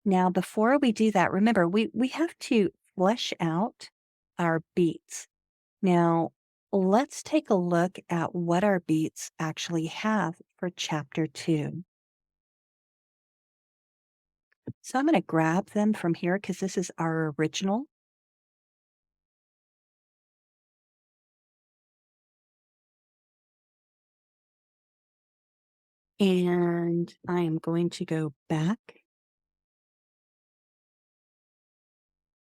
Now, before we do that, remember, we have to flesh out our beats. Now, let's take a look at what our beats actually have for chapter 2. So I'm going to grab them from here because this is our original. And I am going to go back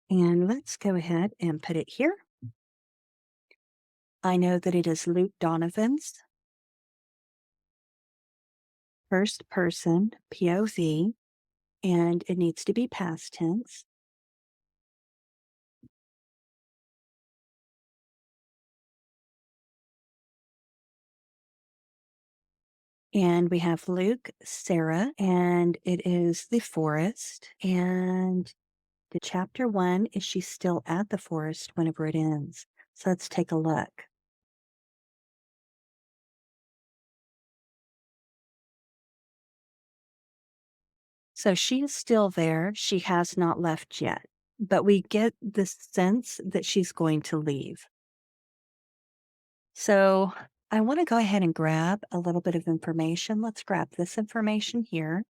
And let's go ahead and put it here. I know that it is Luke Donovan's first person POV, and it needs to be past tense. And we have Luke, Sarah, and it is the forest. And the chapter 1 is she's still at the forest whenever it ends. So let's take a look. So she is still there. She has not left yet, but we get the sense that she's going to leave. So I want to go ahead and grab a little bit of information. Let's grab this information here,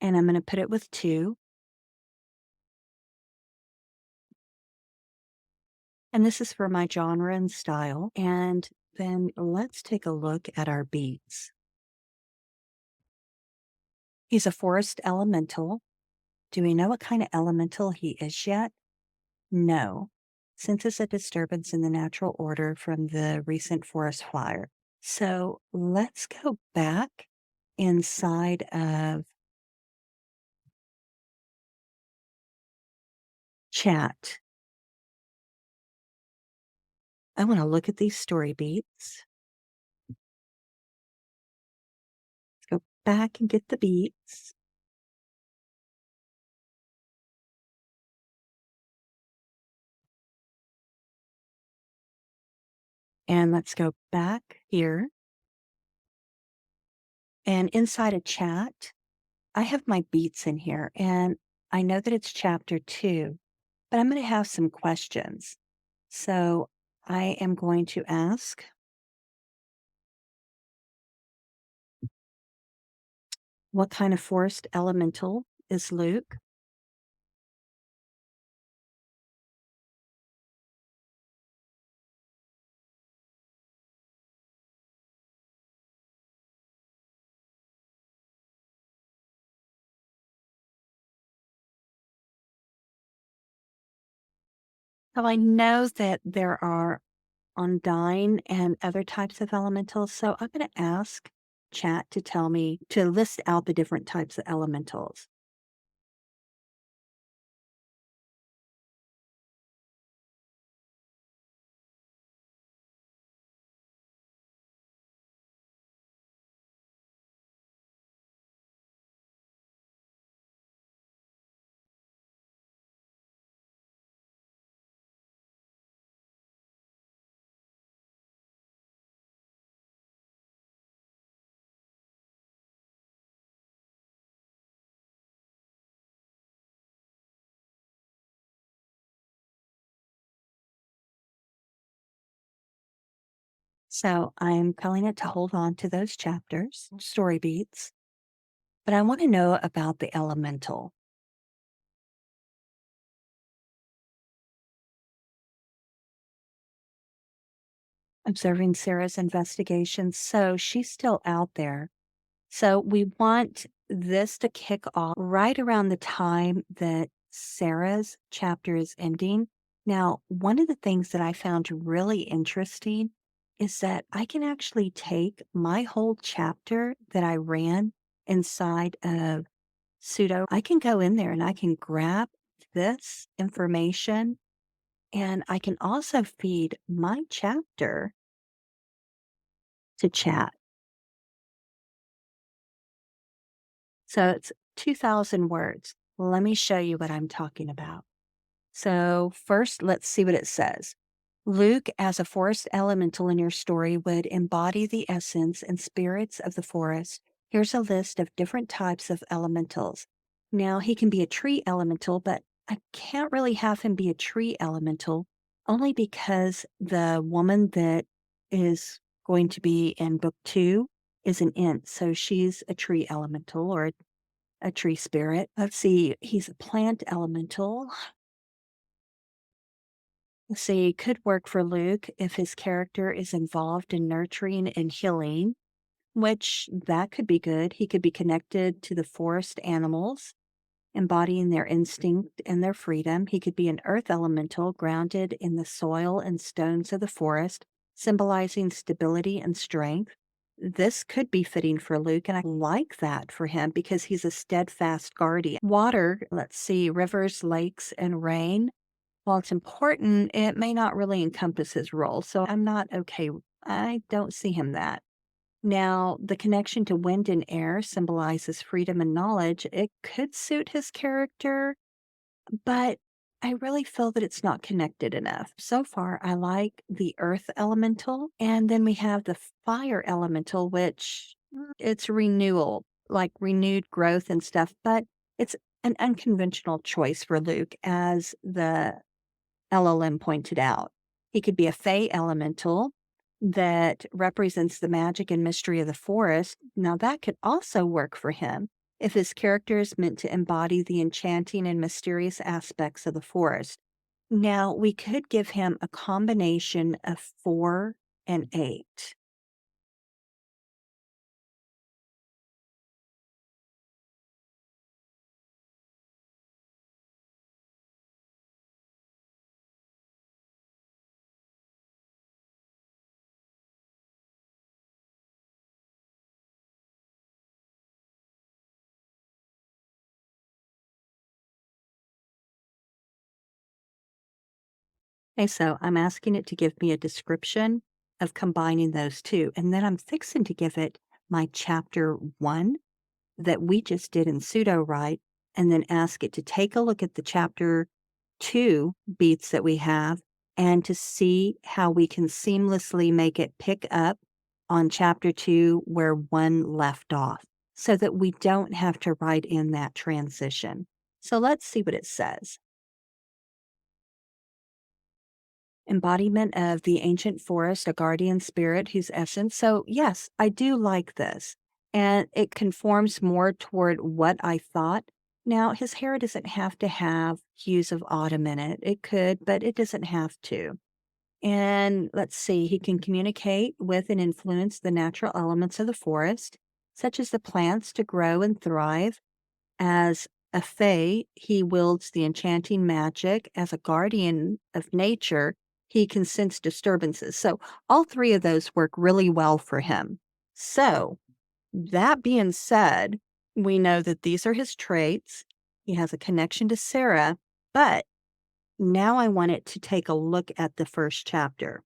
and I'm going to put it with 2. And this is for my genre and style. And then let's take a look at our beats. He's a forest elemental. Do we know what kind of elemental he is yet? No. Since it's a disturbance in the natural order from the recent forest fire. So let's go back inside of chat. I want to look at these story beats. Let's go back and get the beats. And let's go back here. And inside a chat, I have my beats in here, and I know that it's chapter 2, but I'm going to have some questions. So I am going to ask, what kind of forest elemental is Luke? So I know that there are Undine and other types of elementals, so I'm going to ask chat to tell me to list out the different types of elementals. So I'm telling it to hold on to those chapters, story beats, but I want to know about the elemental. Observing Sarah's investigation. So she's still out there. So we want this to kick off right around the time that Sarah's chapter is ending. Now, one of the things that I found really interesting is that I can actually take my whole chapter that I ran inside of Sudo. I can go in there and I can grab this information, and I can also feed my chapter to chat. So it's 2,000 words. Let me show you what I'm talking about. So, first, let's see what it says. Luke, as a forest elemental in your story, would embody the essence and spirits of the forest. Here's a list of different types of elementals. Now, he can be a tree elemental, but I can't really have him be a tree elemental only because the woman that is going to be in book 2 is an int. So she's a tree elemental or a tree spirit. Let's see, he's a plant elemental. Let's see, could work for Luke if his character is involved in nurturing and healing, which that could be good. He could be connected to the forest animals embodying their instinct and their freedom. He could be an earth elemental grounded in the soil and stones of the forest, symbolizing stability and strength. This could be fitting for Luke, and I like that for him because he's a steadfast guardian. Water, let's see, rivers, lakes, and rain. While it's important, it may not really encompass his role. So I'm not okay. I don't see him that. Now, the connection to wind and air symbolizes freedom and knowledge. It could suit his character, but I really feel that it's not connected enough. So far, I like the earth elemental, and then we have the fire elemental, which it's renewal, like renewed growth and stuff, but it's an unconventional choice for Luke, as the LLM pointed out. He could be a fey elemental that represents the magic and mystery of the forest. Now, that could also work for him if his character is meant to embody the enchanting and mysterious aspects of the forest. Now, we could give him a combination of 4 and 8. Okay, so I'm asking it to give me a description of combining those two, and then I'm fixing to give it my chapter 1 that we just did in Sudowrite, and then ask it to take a look at the chapter 2 beats that we have and to see how we can seamlessly make it pick up on chapter 2 where 1 left off so that we don't have to write in that transition. So let's see what it says. Embodiment of the ancient forest, a guardian spirit whose essence. So, yes, I do like this. And it conforms more toward what I thought. Now, his hair doesn't have to have hues of autumn in it. It could, but it doesn't have to. And let's see, he can communicate with and influence the natural elements of the forest, such as the plants to grow and thrive. As a fae, he wields the enchanting magic. As a guardian of nature, he can sense disturbances. So all 3 of those work really well for him. So that being said, we know that these are his traits. He has a connection to Sarah, but now I want it to take a look at the first chapter.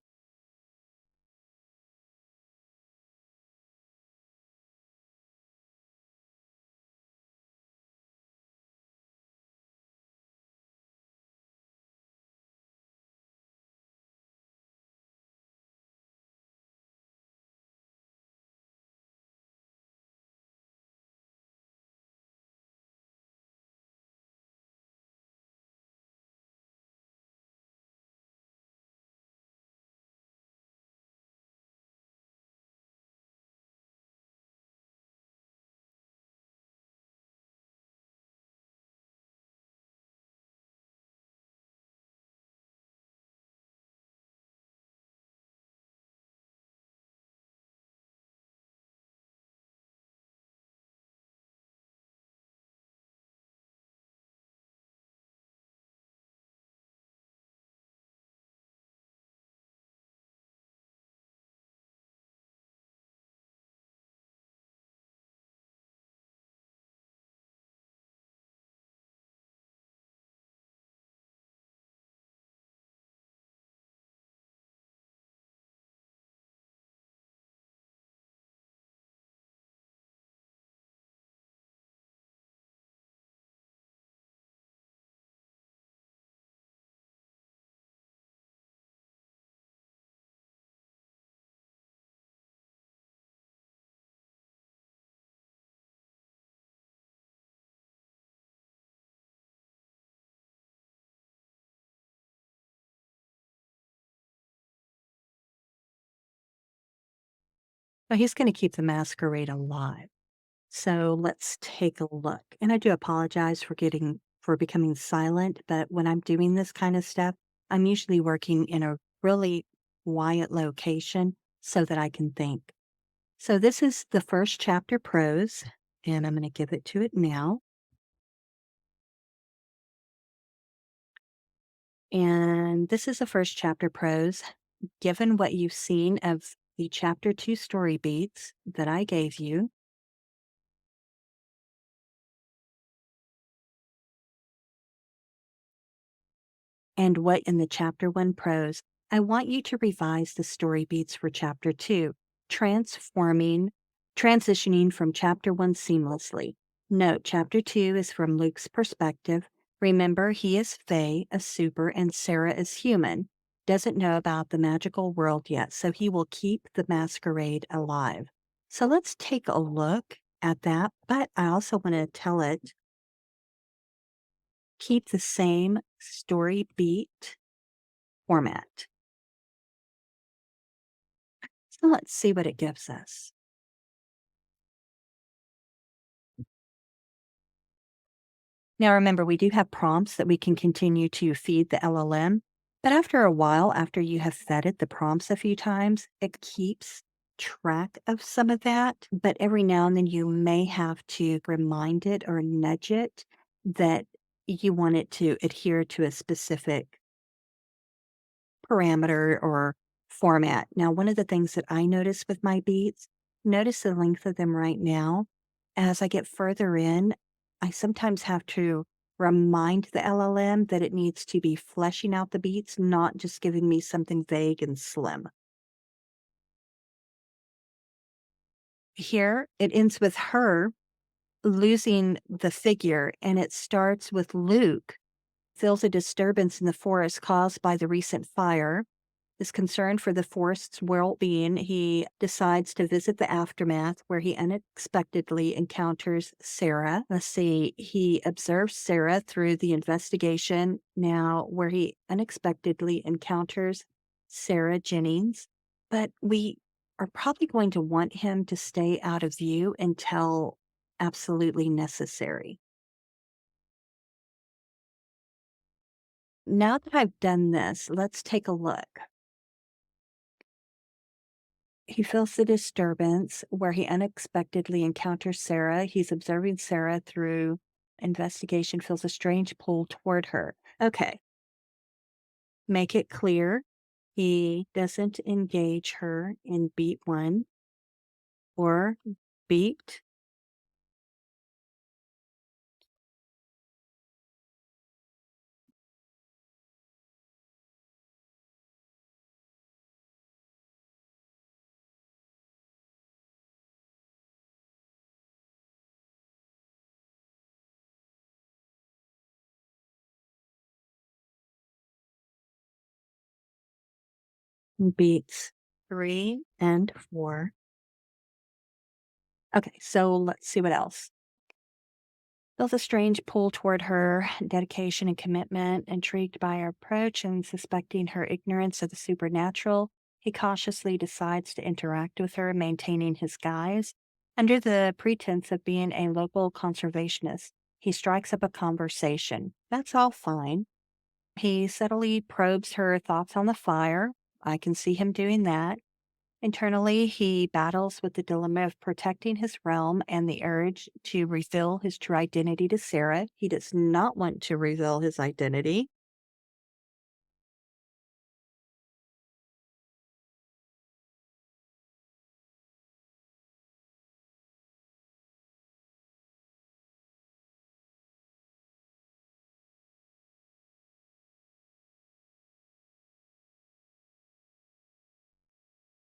But he's going to keep the masquerade alive. So let's take a look. And I do apologize for becoming silent, but when I'm doing this kind of stuff, I'm usually working in a really quiet location so that I can think. So this is the first chapter prose, and I'm going to give it to it now. And this is the first chapter prose. Given what you've seen of the chapter 2 story beats that I gave you, and what in the chapter 1 prose, I want you to revise the story beats for chapter 2, transforming, transitioning from chapter 1 seamlessly. Note, chapter 2 is from Luke's perspective. Remember, he is Fae, a super, and Sarah is human. Doesn't know about the magical world yet, so he will keep the masquerade alive. So let's take a look at that, but I also want to tell it keep the same story beat format. So let's see what it gives us. Now remember, we do have prompts that we can continue to feed the LLM, but after a while, after you have fed it the prompts a few times, it keeps track of some of that. But every now and then you may have to remind it or nudge it that you want it to adhere to a specific parameter or format. Now, one of the things that I notice with my beats, notice the length of them right now. As I get further in, I sometimes have to remind the LLM that it needs to be fleshing out the beats, not just giving me something vague and slim. Here, it ends with her losing the figure, and it starts with Luke feels a disturbance in the forest caused by the recent fire. Is concerned for the forest's well-being, he decides to visit the aftermath where he unexpectedly encounters Sarah. Let's see, he observes Sarah through the investigation now where he unexpectedly encounters Sarah Jennings, but we are probably going to want him to stay out of view until absolutely necessary. Now that I've done this, let's take a look. He feels the disturbance where he unexpectedly encounters Sarah. He's observing Sarah through investigation, feels a strange pull toward her. Okay, make it clear he doesn't engage her in beat one or beat beats three and four. Okay, so let's see what else. Feels a strange pull toward her dedication and commitment, intrigued by her approach and suspecting her ignorance of the supernatural. He cautiously decides to interact with her, maintaining his guise. Under the pretense of being a local conservationist, he strikes up a conversation. That's all fine. He subtly probes her thoughts on the fire. I can see him doing that. Internally, he battles with the dilemma of protecting his realm and the urge to reveal his true identity to Sarah. He does not want to reveal his identity.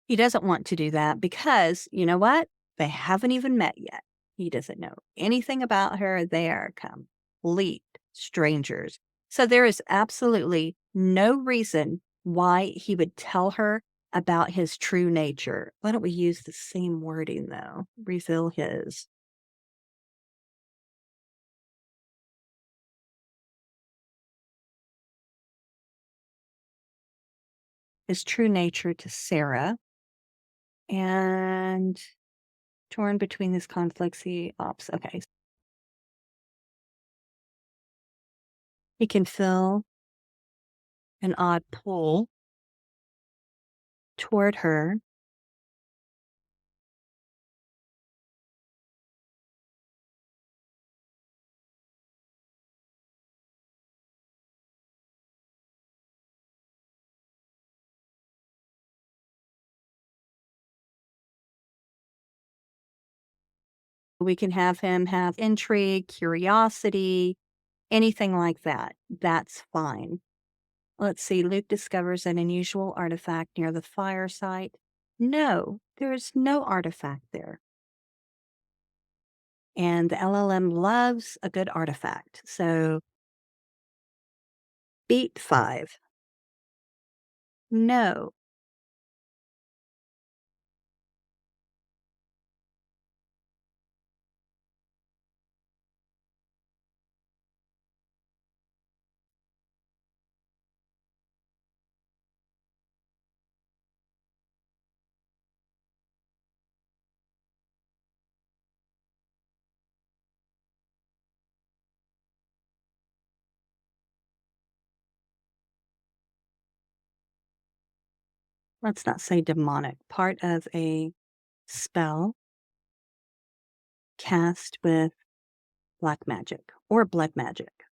He doesn't want to do that because, you know what? They haven't even met yet. He doesn't know anything about her. They are complete strangers. So there is absolutely no reason why he would tell her about his true nature. Why don't we use the same wording though? Reveal his true nature to Sarah. And torn between these conflicts, he opts. Okay. He can feel an odd pull toward her. We can have him have intrigue, curiosity, anything like that. That's fine. Let's see. Luke discovers an unusual artifact near the fire site. No, there is no artifact there. And the LLM loves a good artifact. So beat 5. No. Let's not say demonic. Part of a spell cast with black magic or blood magic.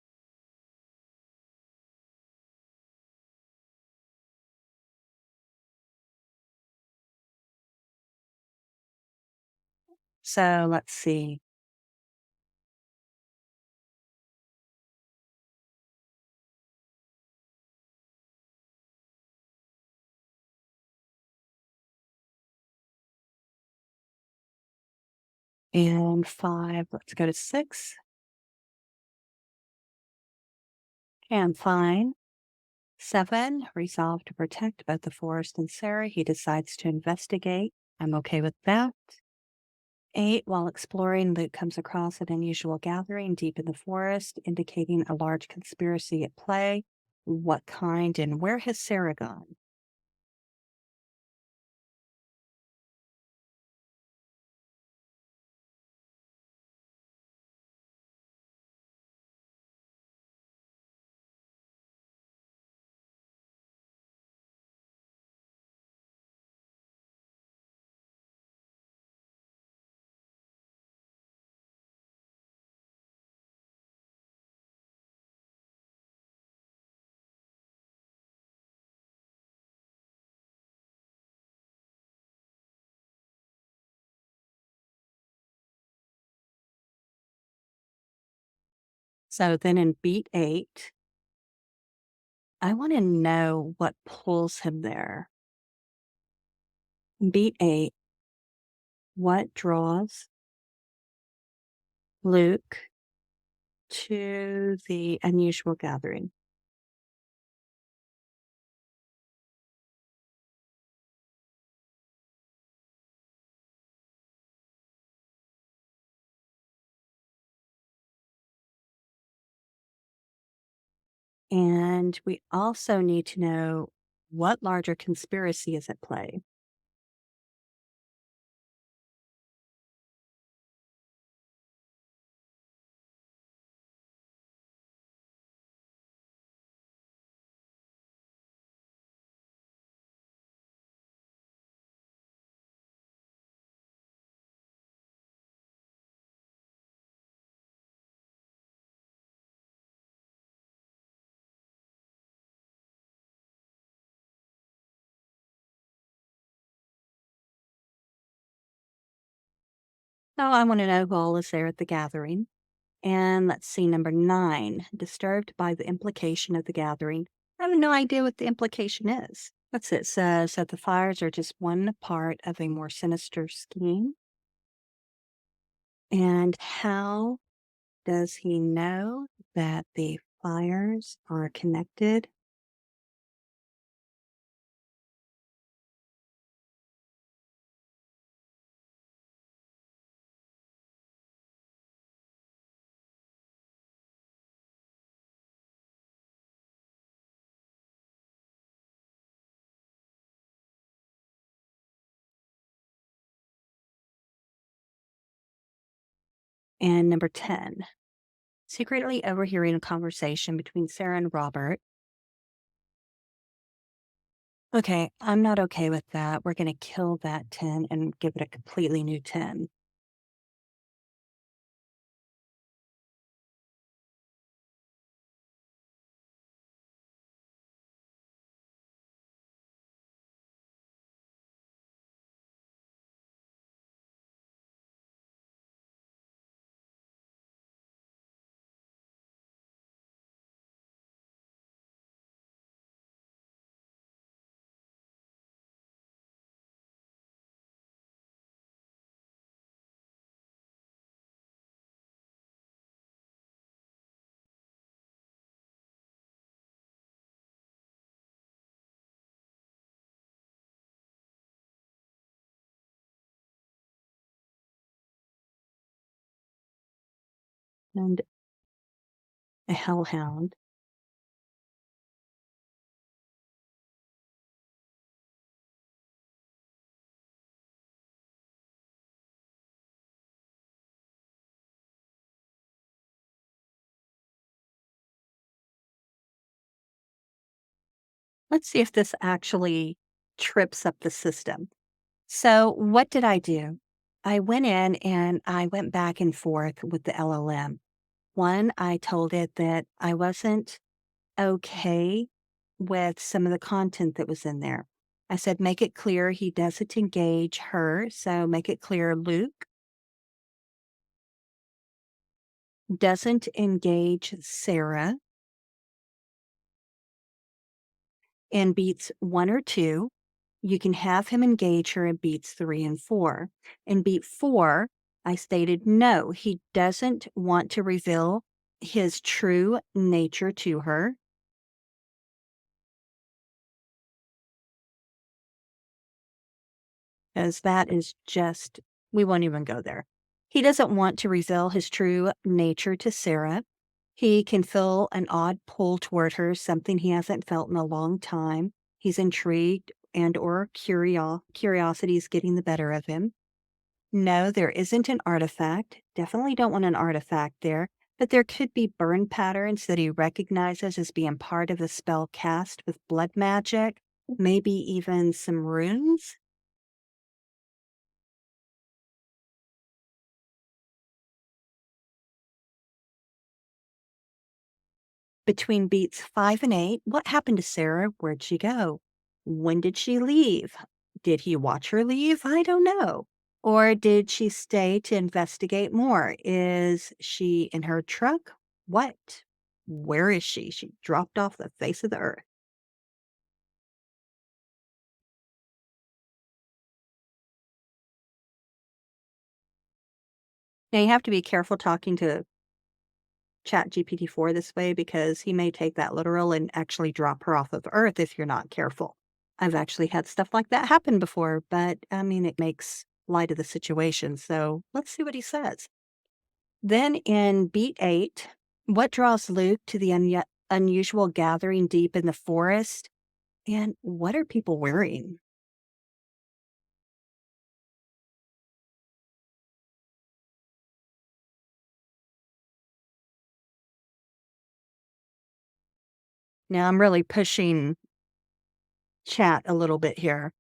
So let's see. And 5, let's go to 6. And fine. 7, resolve to protect both the forest and Sarah. He decides to investigate. I'm okay with that. 8, while exploring, Luke comes across an unusual gathering deep in the forest, indicating a large conspiracy at play. What kind and where has Sarah gone? So then in beat 8, I want to know what pulls him there. Beat 8, what draws Luke to the unusual gathering? And we also need to know what larger conspiracy is at play. So I want to know who all is there at the gathering. And let's see, number 9, disturbed by the implication of the gathering. I have no idea what the implication is. That's it. Says that the fires are just one part of a more sinister scheme. And how does he know that the fires are connected? And number 10, secretly overhearing a conversation between Sarah and Robert. Okay, I'm not okay with that. We're going to kill that 10 and give it a completely new 10. and a hellhound. Let's see if this actually trips up the system. So, what did I do? I went in and I went back and forth with the LLM. One, I told it that I wasn't okay with some of the content that was in there. I said, make it clear he doesn't engage her. So, make it clear Luke doesn't engage Sarah in beats 1 or 2. You can have him engage her in beats 3 and 4. In beat 4, I stated no, he doesn't want to reveal his true nature to her, as that is just, we won't even go there. He doesn't want to reveal his true nature to Sarah. He can feel an odd pull toward her, something he hasn't felt in a long time. He's intrigued and or curiosity is getting the better of him. No, there isn't an artifact. Definitely don't want an artifact there, but there could be burn patterns that he recognizes as being part of a spell cast with blood magic, maybe even some runes. Between beats 5 and 8, what happened to Sarah? Where'd she go? When did she leave? Did he watch her leave? I don't know. Or did she stay to investigate more? Is she in her truck? What? Where is she? She dropped off the face of the earth. Now you have to be careful talking to Chat GPT-4 this way because he may take that literal and actually drop her off of Earth if you're not careful. I've actually had stuff like that happen before, but I mean, it makes light of the situation. So let's see what he says. Then in beat 8, what draws Luke to the unusual gathering deep in the forest? And what are people wearing? Now I'm really pushing chat a little bit here.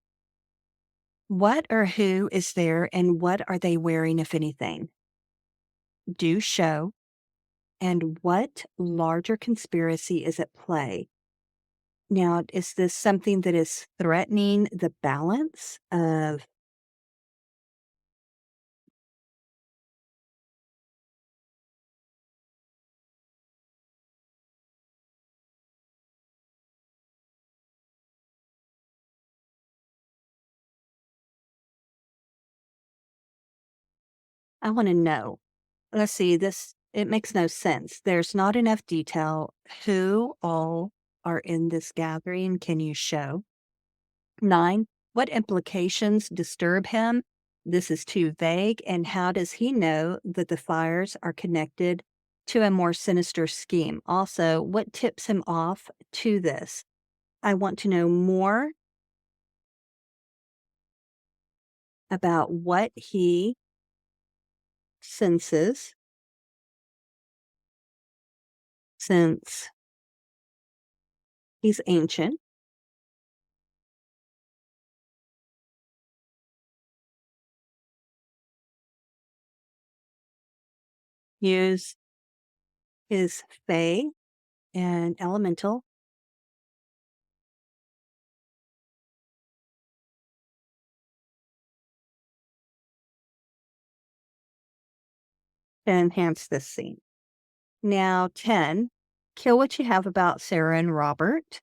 What or who is there and what are they wearing, if anything? Do show. And what larger conspiracy is at play? Now, is this something that is threatening the balance of, I want to know. Let's see, this, it makes no sense. There's not enough detail. Who all are in this gathering? Can you show? 9, what implications disturb him? This is too vague. And how does he know that the fires are connected to a more sinister scheme? Also, what tips him off to this? I want to know more about what he senses since he's ancient, use his fae and elemental, to enhance this scene. Now, 10, kill what you have about Sarah and Robert.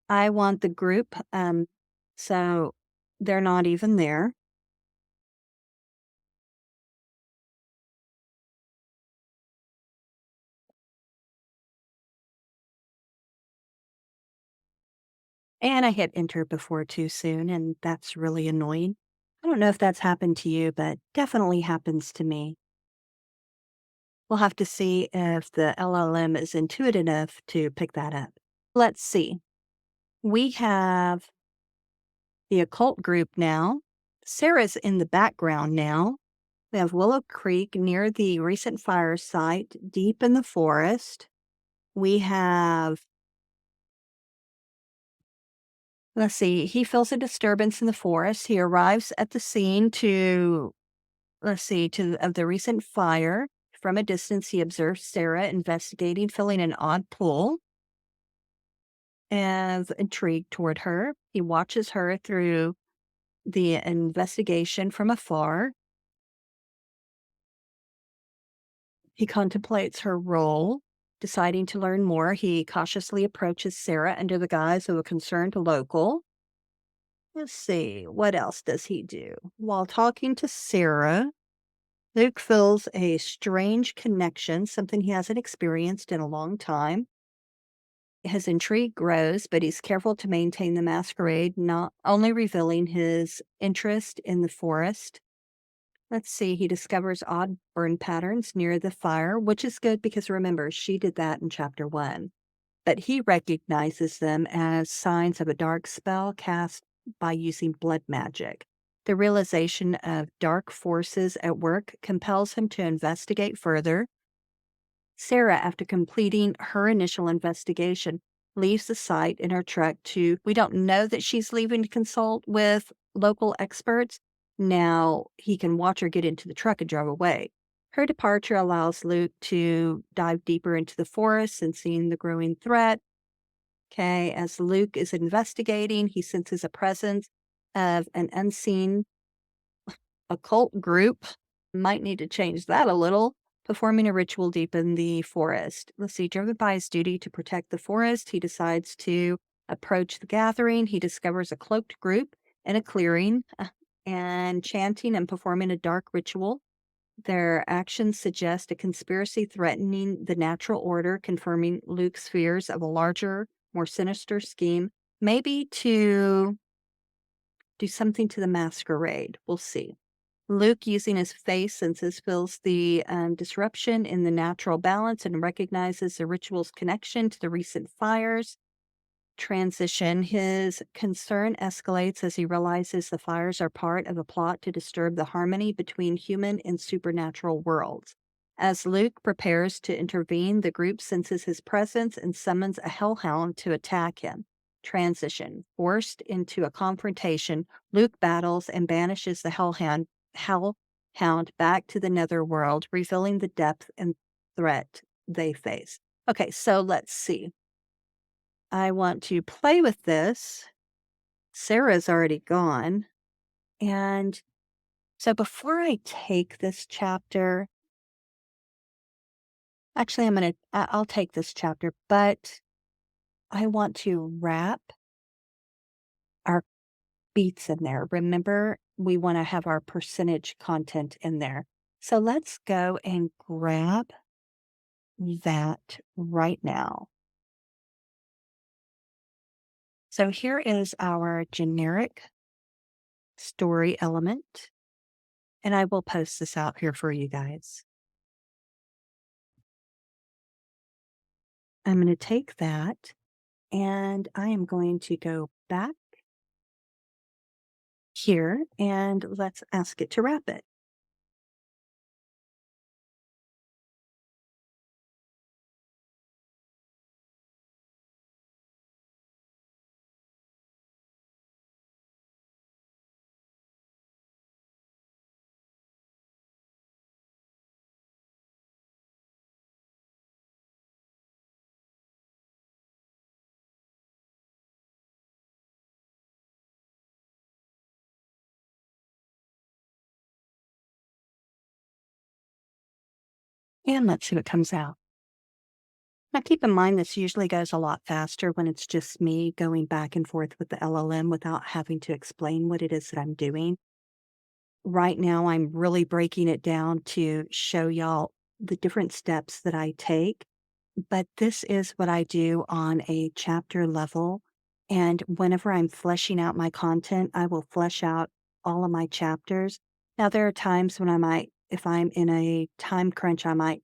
I want the group, so they're not even there. And I hit enter before too soon, and that's really annoying. I don't know if that's happened to you, but definitely happens to me. We'll have to see if the LLM is intuitive enough to pick that up. Let's see. We have the occult group now. Sarah's in the background now. We have Willow Creek near the recent fire site, deep in the forest. We have, let's see, he feels a disturbance in the forest. He arrives at the scene to, let's see, of the recent fire. From a distance, he observes Sarah investigating, feeling an odd pull and intrigued toward her. He watches her through the investigation from afar. He contemplates her role. Deciding to learn more, he cautiously approaches Sarah under the guise of a concerned local. Let's see, what else does he do? While talking to Sarah, Luke feels a strange connection, something he hasn't experienced in a long time. His intrigue grows, but he's careful to maintain the masquerade, not only revealing his interest in the forest. Let's see, he discovers odd burn patterns near the fire, which is good because remember, she did that in chapter 1. But he recognizes them as signs of a dark spell cast by using blood magic. The realization of dark forces at work compels him to investigate further. Sarah, after completing her initial investigation, leaves the site in her truck to, we don't know that she's leaving to consult with local experts. Now he can watch her get into the truck and drive away. Her departure allows Luke to dive deeper into the forest and seeing the growing threat. Okay, as Luke is investigating, he senses a presence of an unseen occult group. Might need to change that a little. Performing a ritual deep in the forest. Let's see, driven by his duty to protect the forest, he decides to approach the gathering. He discovers a cloaked group in a clearing and chanting and performing a dark ritual. Their actions suggest a conspiracy threatening the natural order, confirming Luke's fears of a larger, more sinister scheme, maybe to do something to the masquerade. We'll see. Luke, using his face senses, feels the disruption in the natural balance and recognizes the ritual's connection to the recent fires. Transition. His concern escalates as he realizes the fires are part of a plot to disturb the harmony between human and supernatural worlds. As Luke prepares to intervene, the group senses his presence and summons a hellhound to attack him. Transition. Forced into a confrontation, Luke battles and banishes the hellhound back to the netherworld, revealing the depth and threat they face. Okay, so let's see. I want to play with this. Sarah's already gone. And so before I take this chapter, actually, I'll take this chapter, but I want to wrap our beats in there. Remember, we want to have our percentage content in there. So let's go and grab that right now. So here is our generic story element, and I will post this out here for you guys. I'm going to take that and I am going to go back here and let's ask it to wrap it. And let's see what comes out. Now, keep in mind, this usually goes a lot faster when it's just me going back and forth with the LLM without having to explain what it is that I'm doing. Right now, I'm really breaking it down to show y'all the different steps that I take. But this is what I do on a chapter level. And whenever I'm fleshing out my content, I will flesh out all of my chapters. Now, there are times when I might, if I'm in a time crunch, I might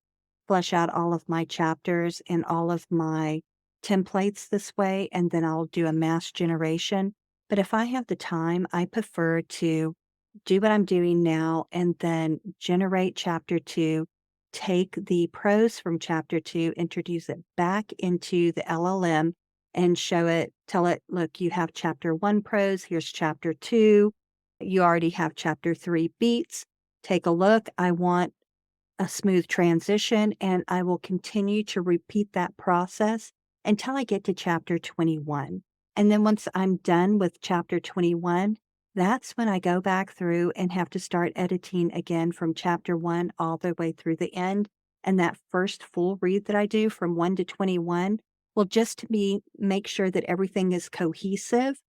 flesh out all of my chapters and all of my templates this way, and then I'll do a mass generation. But if I have the time, I prefer to do what I'm doing now and then generate chapter 2, take the prose from chapter 2, introduce it back into the LLM and show it, tell it, look, you have chapter 1 prose, here's chapter 2. You already have chapter 3 beats. Take a look. I want a smooth transition, and I will continue to repeat that process until I get to chapter 21. And then once I'm done with chapter 21, that's when I go back through and have to start editing again from chapter 1 all the way through the end. And that first full read that I do from 1 to 21 will just be make sure that everything is cohesive.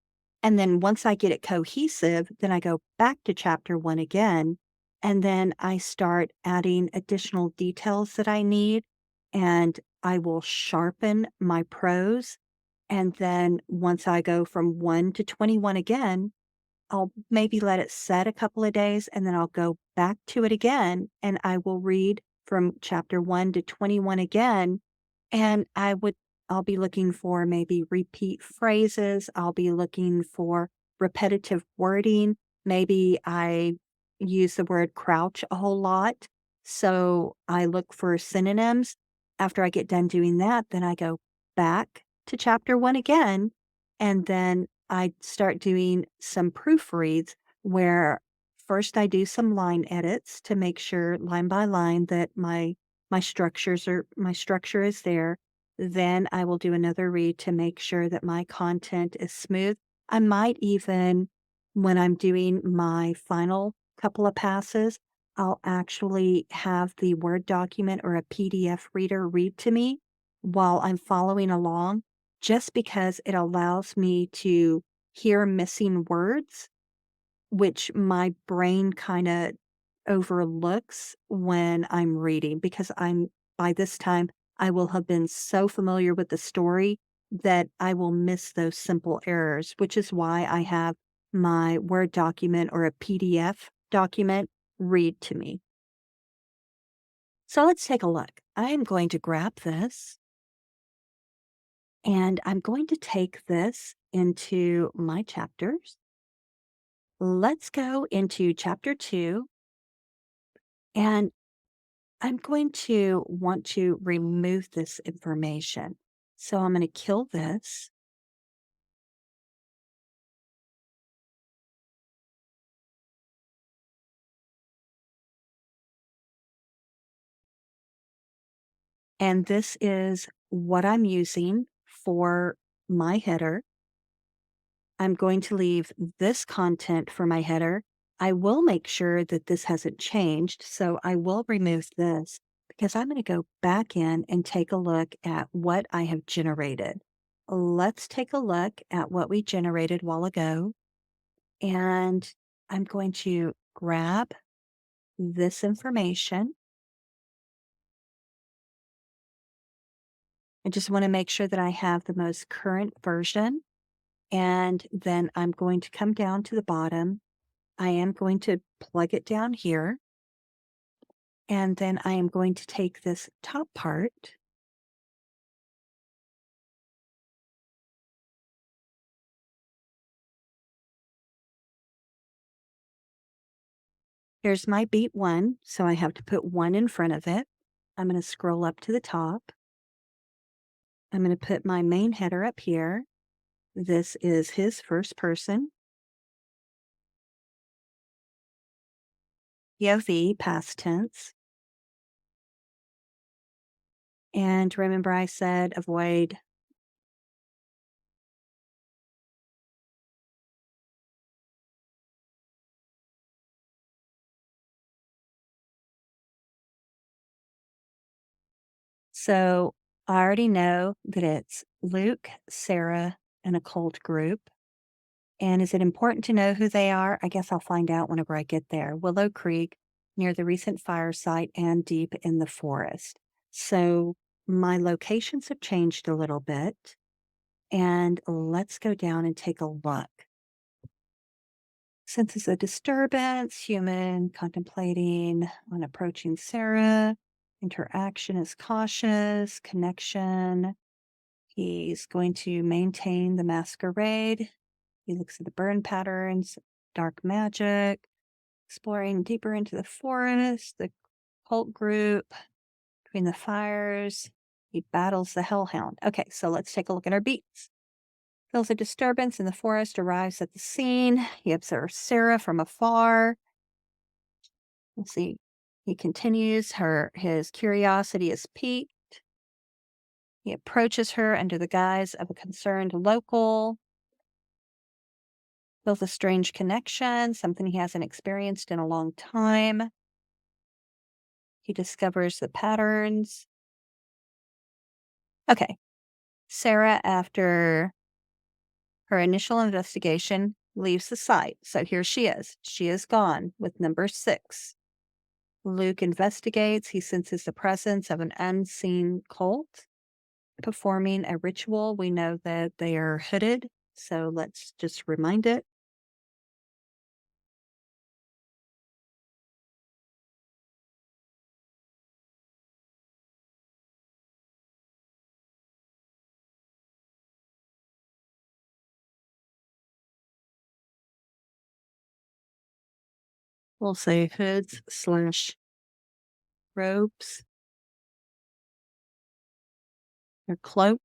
And then once I get it cohesive, then I go back to chapter 1 again, and then I start adding additional details that I need, and I will sharpen my prose. And then once I go from 1 to 21 again, I'll maybe let it set a couple of days, and then I'll go back to it again, and I will read from chapter 1 to 21 again, and I'll be looking for maybe repeat phrases, I'll be looking for repetitive wording. Maybe I use the word crouch a whole lot, so I look for synonyms. After I get done doing that, then I go back to chapter 1 again, and then I start doing some proofreads where first I do some line edits to make sure line by line that my structure is there. Then I will do another read to make sure that my content is smooth. I might even, when I'm doing my final couple of passes, I'll actually have the Word document or a PDF reader read to me while I'm following along, just because it allows me to hear missing words, which my brain kinda overlooks when I'm reading, because by this time, I will have been so familiar with the story that I will miss those simple errors, which is why I have my Word document or a PDF document read to me. So let's take a look. I am going to grab this, and I'm going to take this into my chapters. Let's go into chapter 2, and I'm going to want to remove this information. So I'm going to kill this. And this is what I'm using for my header. I'm going to leave this content for my header. I will make sure that this hasn't changed, so I will remove this because I'm going to go back in and take a look at what I have generated. Let's take a look at what we generated a while ago, and I'm going to grab this information. I just want to make sure that I have the most current version. And then I'm going to come down to the bottom. I am going to plug it down here. And then I am going to take this top part. Here's my beat 1, so I have to put 1 in front of it. I'm going to scroll up to the top. I'm going to put my main header up here. This is his first person. POV, past tense. And remember I said avoid. So I already know that it's Luke, Sarah, and a cult group. And is it important to know who they are? I guess I'll find out whenever I get there. Willow Creek, near the recent fire site, and deep in the forest. So my locations have changed a little bit. And let's go down and take a look. Since it's a disturbance, human contemplating on approaching Sarah, Interaction is cautious. Connection. He's going to maintain the masquerade. He looks at the burn patterns, dark magic, exploring deeper into the forest, the cult group, between the fires. He battles the hellhound. Okay, so let's take a look at our beats. Feels a disturbance in the forest, arrives at the scene. He observes Sarah from afar. Let's see. He continues. His curiosity is piqued. He approaches her under the guise of a concerned local. Feels a strange connection, something he hasn't experienced in a long time. He discovers the patterns. Okay. Sarah, after her initial investigation, leaves the site. So here she is. She is gone with number 6. Luke investigates. He senses the presence of an unseen cult performing a ritual. We know that they are hooded. So let's just remind it. We'll say hoods slash robes. They're cloaked.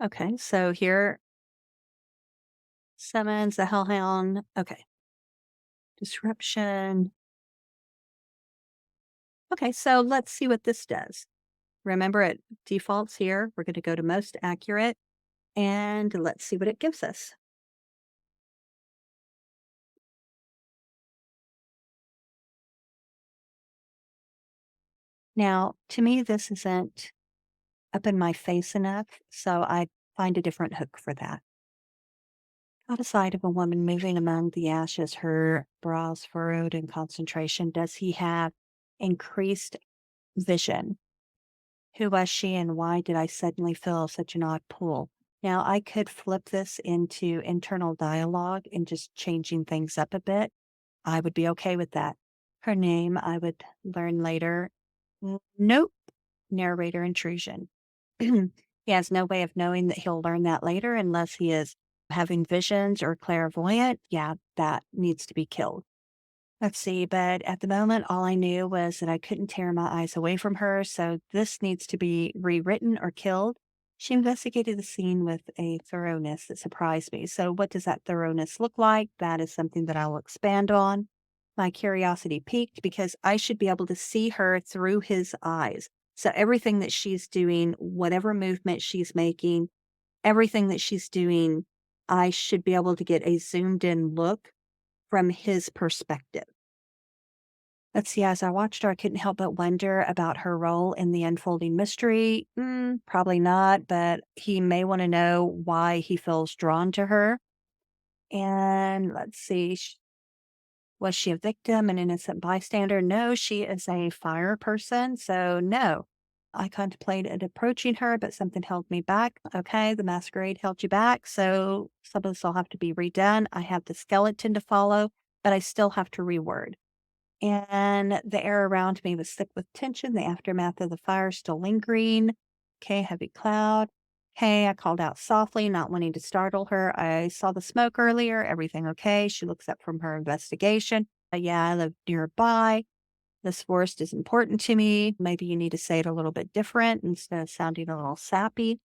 Okay, so here summons the hellhound. Okay. Disruption. Okay, so let's see what this does. Remember, it defaults here. We're going to go to most accurate and let's see what it gives us. Now, to me, this isn't up in my face enough, so I find a different hook for that. Out of sight of a woman moving among the ashes, her brows furrowed in concentration. Does he have increased vision? Who was she and why did I suddenly feel such an odd pull? Now, I could flip this into internal dialogue and just changing things up a bit. I would be okay with that. Her name, I would learn later. Nope. Narrator intrusion. He has no way of knowing that he'll learn that later unless he is having visions or clairvoyant. Yeah, that needs to be killed. Let's see, but at the moment, all I knew was that I couldn't tear my eyes away from her, so this needs to be rewritten or killed. She investigated the scene with a thoroughness that surprised me. So, what does that thoroughness look like? That is something that I'll expand on. My curiosity piqued because I should be able to see her through his eyes. So, everything that she's doing, whatever movement she's making, everything that she's doing, I should be able to get a zoomed in look from his perspective. Let's see, as I watched her, I couldn't help but wonder about her role in the unfolding mystery. Probably not, but he may want to know why he feels drawn to her. And let's see, was she a victim, an innocent bystander? No, she is a fire person. So, no. I contemplated approaching her, but something held me back. Okay, the masquerade held you back. So, some of this will have to be redone. I have the skeleton to follow, but I still have to reword. And the air around me was thick with tension, the aftermath of the fire still lingering. Okay, heavy cloud. Okay, I called out softly, not wanting to startle her. I saw the smoke earlier. Everything okay? She looks up from her investigation. Yeah, I live nearby. This forest is important to me. Maybe you need to say it a little bit different instead of sounding a little sappy.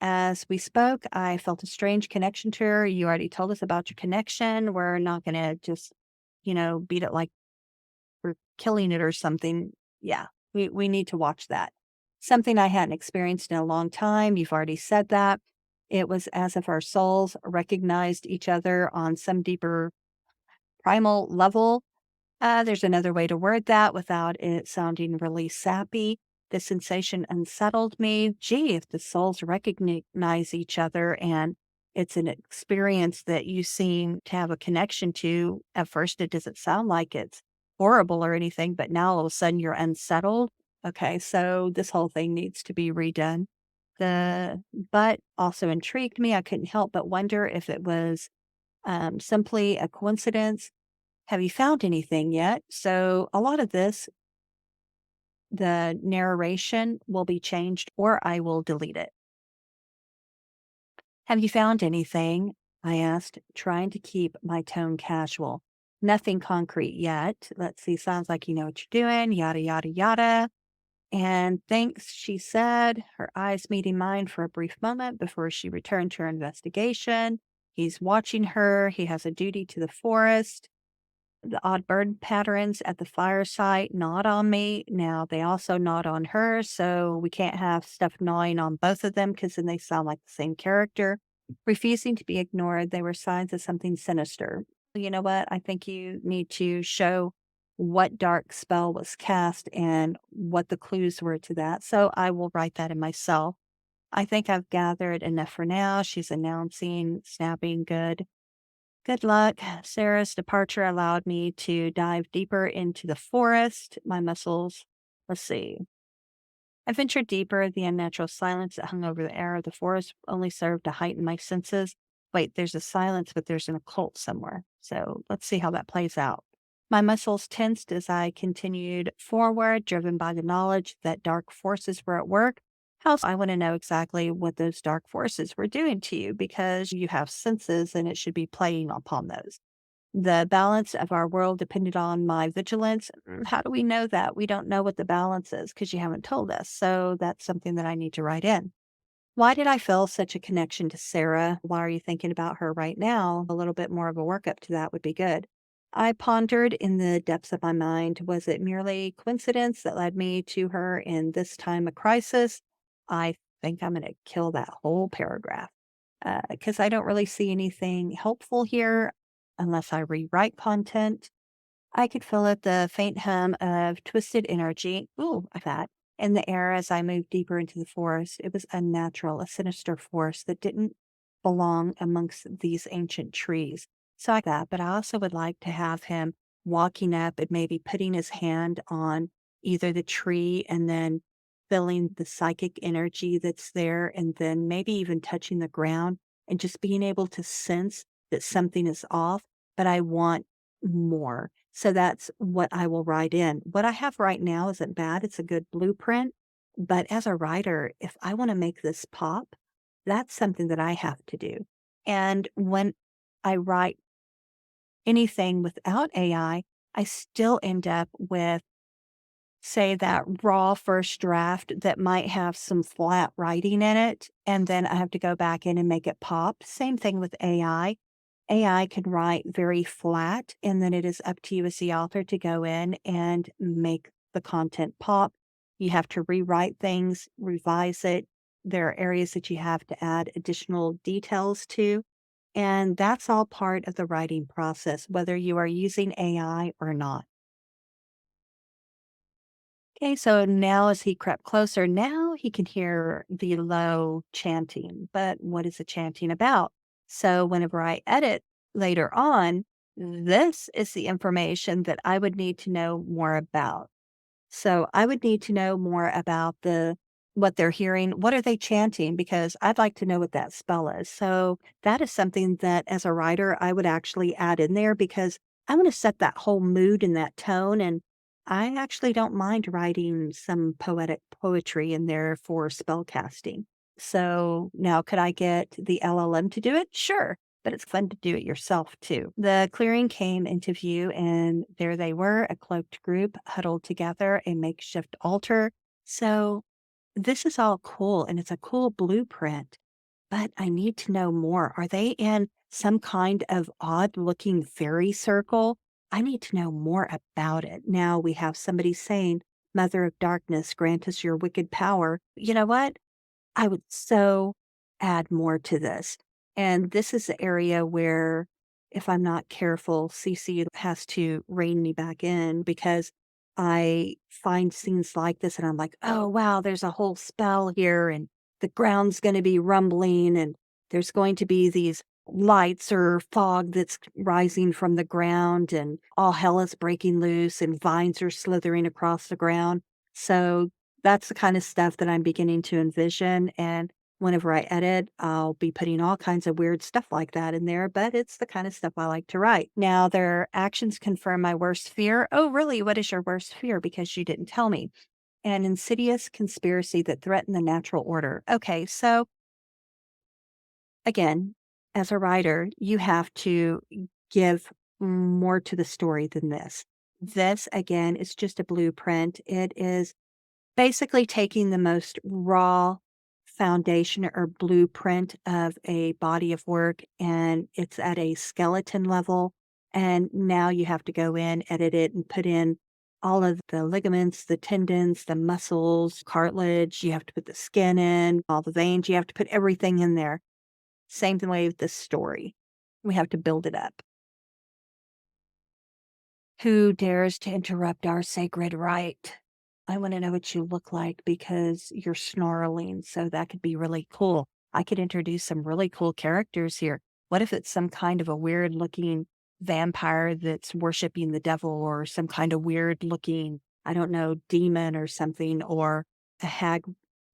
As we spoke, I felt a strange connection to her. You already told us about your connection. We're not going to just, beat it like or killing it or something. Yeah, we need to watch that. Something I hadn't experienced in a long time. You've already said that. It was as if our souls recognized each other on some deeper primal level. There's another way to word that without it sounding really sappy. The sensation unsettled me. Gee, if the souls recognize each other and it's an experience that you seem to have a connection to, at first it doesn't sound like it's horrible or anything, but now all of a sudden you're unsettled. Okay, so this whole thing needs to be redone. The but also intrigued me. I couldn't help but wonder if it was simply a coincidence Have you found anything yet? So, a lot of this, the narration will be changed or I will delete it. Have you found anything? I asked, trying to keep my tone casual. Nothing concrete yet. Let's see, sounds like you know what you're doing, yada, yada, yada. And thanks, she said, her eyes meeting mine for a brief moment before she returned to her investigation. He's watching her. He has a duty to the forest. The odd bird patterns at the fire site gnawed on me. Now they also gnawed on her, so we can't have stuff gnawing on both of them because then they sound like the same character. Refusing to be ignored, they were signs of something sinister. You know what? I think you need to show what dark spell was cast and what the clues were to that. So I will write that in myself. I think I've gathered enough for now. She's announcing, snapping, good. Good luck. Sarah's departure allowed me to dive deeper into the forest. My muscles, let's see. I ventured deeper. The unnatural silence that hung over the air of the forest only served to heighten my senses. Wait, there's a silence, but there's an occult somewhere. So let's see how that plays out. My muscles tensed as I continued forward, driven by the knowledge that dark forces were at work. How I want to know exactly what those dark forces were doing to you because you have senses and it should be playing upon those. The balance of our world depended on my vigilance. How do we know that? We don't know what the balance is because you haven't told us. So that's something that I need to write in. Why did I feel such a connection to Sarah? Why are you thinking about her right now? A little bit more of a workup to that would be good. I pondered in the depths of my mind, was it merely coincidence that led me to her in this time of crisis? I think I'm going to kill that whole paragraph because I don't really see anything helpful here unless I rewrite content. I could feel it, the faint hum of twisted energy. Ooh, I thought. In the air as I moved deeper into the forest. It was unnatural, a sinister force that didn't belong amongst these ancient trees. So I like that, but I also would like to have him walking up and maybe putting his hand on either the tree and then feeling the psychic energy that's there, and then maybe even touching the ground and just being able to sense that something is off. But I want more. So that's what I will write in. What I have right now isn't bad. It's a good blueprint. But as a writer, if I want to make this pop, that's something that I have to do. And when I write anything without I still end up with, say, that raw first draft that might have some flat writing in it. And then I have to go back in and make it pop. Same thing with AI. AI can write very flat, and then it is up to you as the author to go in and make the content pop. You have to rewrite things, revise it. There are areas that you have to add additional details to. And that's all part of the writing process, whether you are using AI or not. Okay, so now as he crept closer, now he can hear the low chanting. But what is the chanting about? So whenever I edit later on, this is the information that I would need to know more about. So I would need to know more about the what they're hearing. What are they chanting? Because I'd like to know what that spell is. So that is something that as a writer, I would actually add in there because I want to set that whole mood and that tone. And I actually don't mind writing some poetic poetry in there for spell casting. So now could I get the LLM to do it? Sure. But it's fun to do it yourself too. The clearing came into view, and there they were, a cloaked group huddled together, a makeshift altar. So this is all cool and it's a cool blueprint, but I need to know more. Are they in some kind of odd looking fairy circle? I need to know more about it. Now we have somebody saying, Mother of Darkness, grant us your wicked power. You know what? I would so add more to this. And this is the area where, if I'm not careful, CC has to rein me back in because I find scenes like this and I'm like, oh, wow, there's a whole spell here and the ground's going to be rumbling and there's going to be these lights or fog that's rising from the ground and all hell is breaking loose and vines are slithering across the ground. So that's the kind of stuff that I'm beginning to envision. And whenever I edit, I'll be putting all kinds of weird stuff like that in there, but it's the kind of stuff I like to write. Now, their actions confirm my worst fear. Oh, really? What is your worst fear? Because you didn't tell me. An insidious conspiracy that threatened the natural order. Okay, so again, as a writer, you have to give more to the story than this. This, again, is just a blueprint. It is basically taking the most raw foundation or blueprint of a body of work, and it's at a skeleton level. And now you have to go in, edit it, and put in all of the ligaments, the tendons, the muscles, cartilage. You have to put the skin in, all the veins. You have to put everything in there. Same way with this story. We have to build it up. Who dares to interrupt our sacred rite? I want to know what you look like because you're snarling, so that could be really cool. I could introduce some really cool characters here. What if it's some kind of a weird looking vampire that's worshiping the devil, or some kind of weird looking, I don't know, demon or something, or a hag,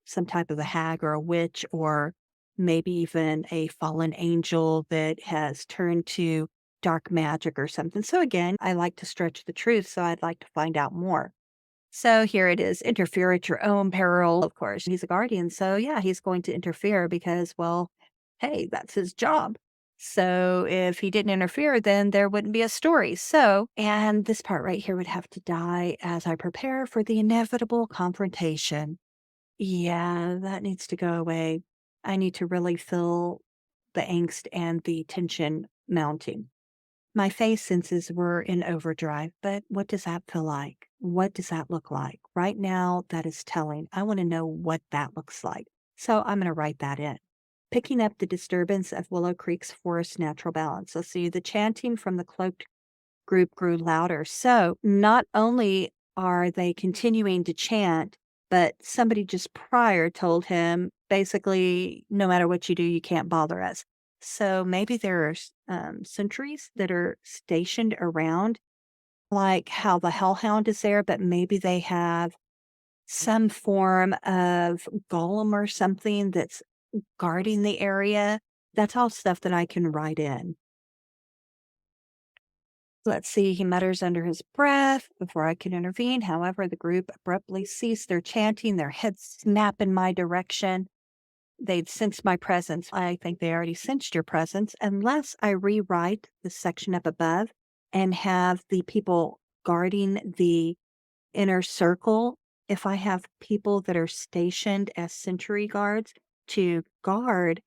some type of a hag or a witch, or maybe even a fallen angel that has turned to dark magic or something. So again, I like to stretch the truth, so I'd like to find out more. So here it is, interfere at your own peril. Of course, he's a guardian, so yeah, he's going to interfere because, well, hey, that's his job. So if he didn't interfere, then there wouldn't be a story. So, and this part right here would have to die as I prepare for the inevitable confrontation. Yeah, that needs to go away. I need to really feel the angst and the tension mounting. My face senses were in overdrive, but what does that feel like? What does that look like? Right now, that is telling. I want to know what that looks like. So I'm going to write that in. Picking up the disturbance of Willow Creek's forest natural balance. Let's see, the chanting from the cloaked group grew louder. So not only are they continuing to chant, but somebody just prior told him basically, no matter what you do, you can't bother us. So maybe there are sentries that are stationed around, like how the Hellhound is there, but maybe they have some form of golem or something that's guarding the area. That's all stuff that I can write in. Let's see, he mutters under his breath before I can intervene. However, the group abruptly cease their chanting, their heads snap in my direction. They'd sensed my presence. I think they already sensed your presence, unless I rewrite the section up above and have the people guarding the inner circle. If I have people that are stationed as sentry guards to guard,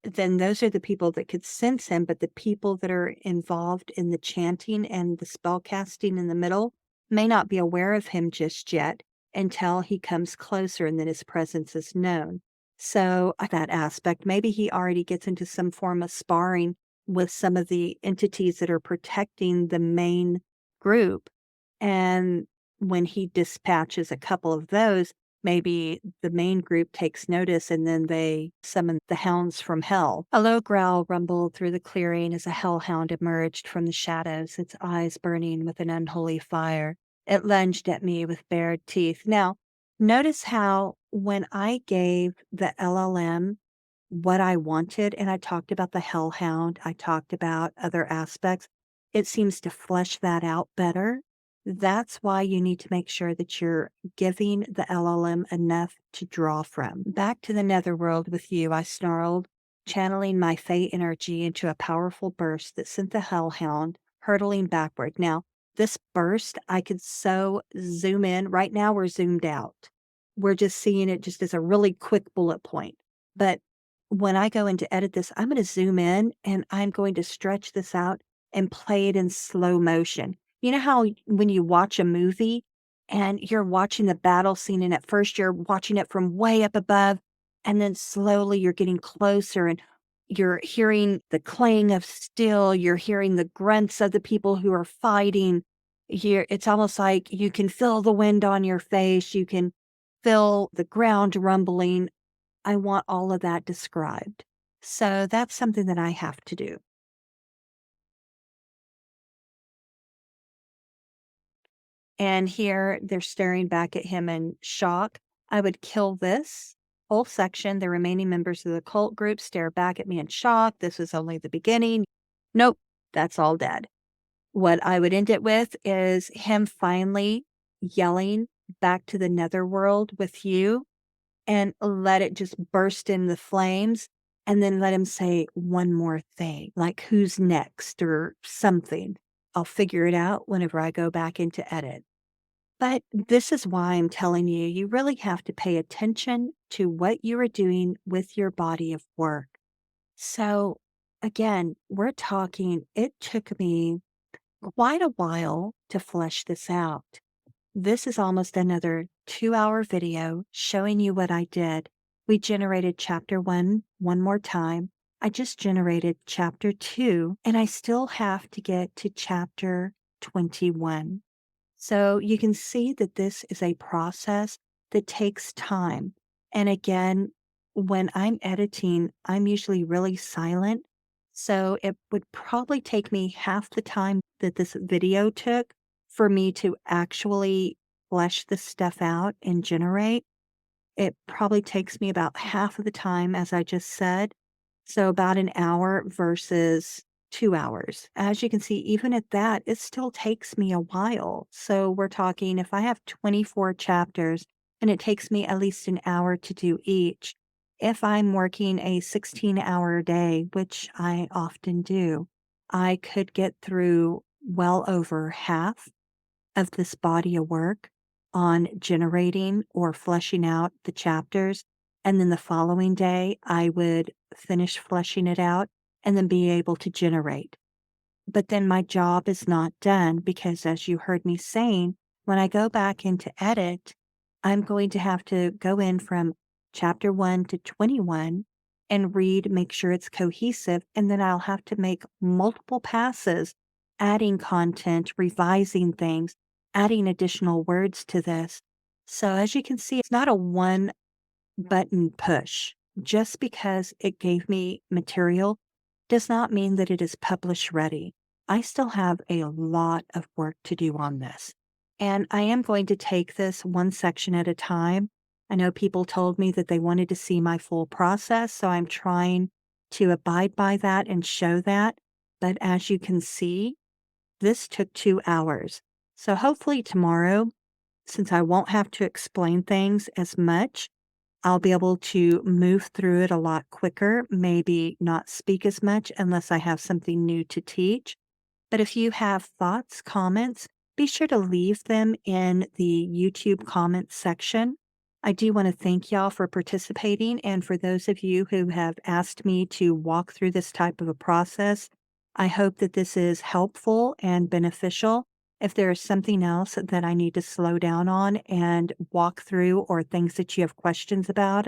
then those are the people that could sense him, but the people that are involved in the chanting and the spell casting in the middle may not be aware of him just yet until he comes closer and then his presence is known. So, that aspect, maybe he already gets into some form of sparring with some of the entities that are protecting the main group. And when he dispatches a couple of those, maybe the main group takes notice and then they summon the hounds from hell. A low growl rumbled through the clearing as a hellhound emerged from the shadows, its eyes burning with an unholy fire. It lunged at me with bared teeth. Now, notice how when I gave the LLM what I wanted and I talked about the hellhound, I talked about other aspects, it seems to flesh that out better. That's why you need to make sure that you're giving the LLM enough to draw from. Back to the netherworld with you, I snarled, channeling my fate energy into a powerful burst that sent the hellhound hurtling backward. Now, this burst, I could so zoom in. Right now, we're zoomed out. We're just seeing it just as a really quick bullet point. But when I go in to edit this, I'm going to zoom in and I'm going to stretch this out and play it in slow motion. You know how when you watch a movie and you're watching the battle scene, and at first you're watching it from way up above, and then slowly you're getting closer and you're hearing the clang of steel, you're hearing the grunts of the people who are fighting. It's almost like you can feel the wind on your face, you can feel the ground rumbling. I want all of that described. So that's something that I have to do. And here they're staring back at him in shock. I would kill this whole section. The remaining members of the cult group stare back at me in shock. This was only the beginning. Nope, that's all dead. What I would end it with is him finally yelling back to the netherworld with you and let it just burst in the flames, and then let him say one more thing, like, "Who's next?" or something. I'll figure it out whenever I go back into edit. But this is why I'm telling you, you really have to pay attention to what you are doing with your body of work. So, again, we're talking, it took me quite a while to flesh this out. This is almost another 2-hour video showing you what I did. We generated chapter one more time. I just generated chapter 2, and I still have to get to chapter 21. So you can see that this is a process that takes time. And again, when I'm editing, I'm usually really silent. So it would probably take me half the time that this video took for me to actually flesh this stuff out and generate. It probably takes me about half of the time, as I just said. So about an hour versus 2 hours. As you can see, even at that, it still takes me a while. So we're talking if I have 24 chapters and it takes me at least an hour to do each, if I'm working a 16-hour day, which I often do, I could get through well over half of this body of work on generating or fleshing out the chapters. And then the following day, I would finish fleshing it out and then be able to generate. But then my job is not done because, as you heard me saying, when I go back into edit, I'm going to have to go in from chapter 1 to 21 and read, make sure it's cohesive. And then I'll have to make multiple passes, adding content, revising things, adding additional words to this. So, as you can see, it's not a one button push. Just because it gave me material does not mean that it is publish ready. I still have a lot of work to do on this. And I am going to take this one section at a time. I know people told me that they wanted to see my full process, so I'm trying to abide by that and show that. But as you can see, this took 2 hours. So hopefully tomorrow, since I won't have to explain things as much, I'll be able to move through it a lot quicker, maybe not speak as much unless I have something new to teach. But if you have thoughts, comments, be sure to leave them in the YouTube comments section. I do want to thank y'all for participating, and for those of you who have asked me to walk through this type of a process, I hope that this is helpful and beneficial. If there is something else that I need to slow down on and walk through, or things that you have questions about,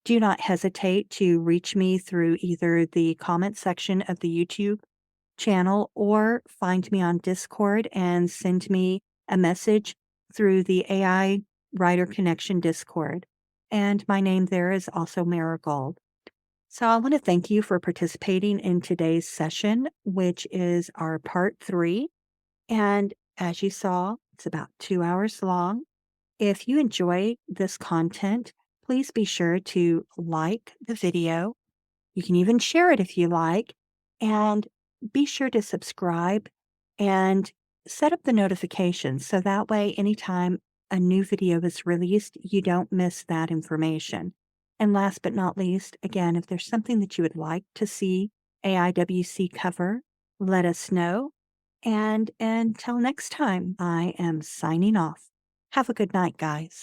do not hesitate to reach me through either the comment section of the YouTube channel or find me on Discord and send me a message through the AI Writer Connection Discord. And my name there is also Mira Gold. So I want to thank you for participating in today's session, which is our part 3. And as you saw, it's about 2 hours long. If you enjoy this content, please be sure to like the video. You can even share it if you like. And be sure to subscribe and set up the notifications so that way, anytime a new video is released, you don't miss that information. And last but not least, again, if there's something that you would like to see AIWC cover, let us know. And until next time, I am signing off. Have a good night, guys.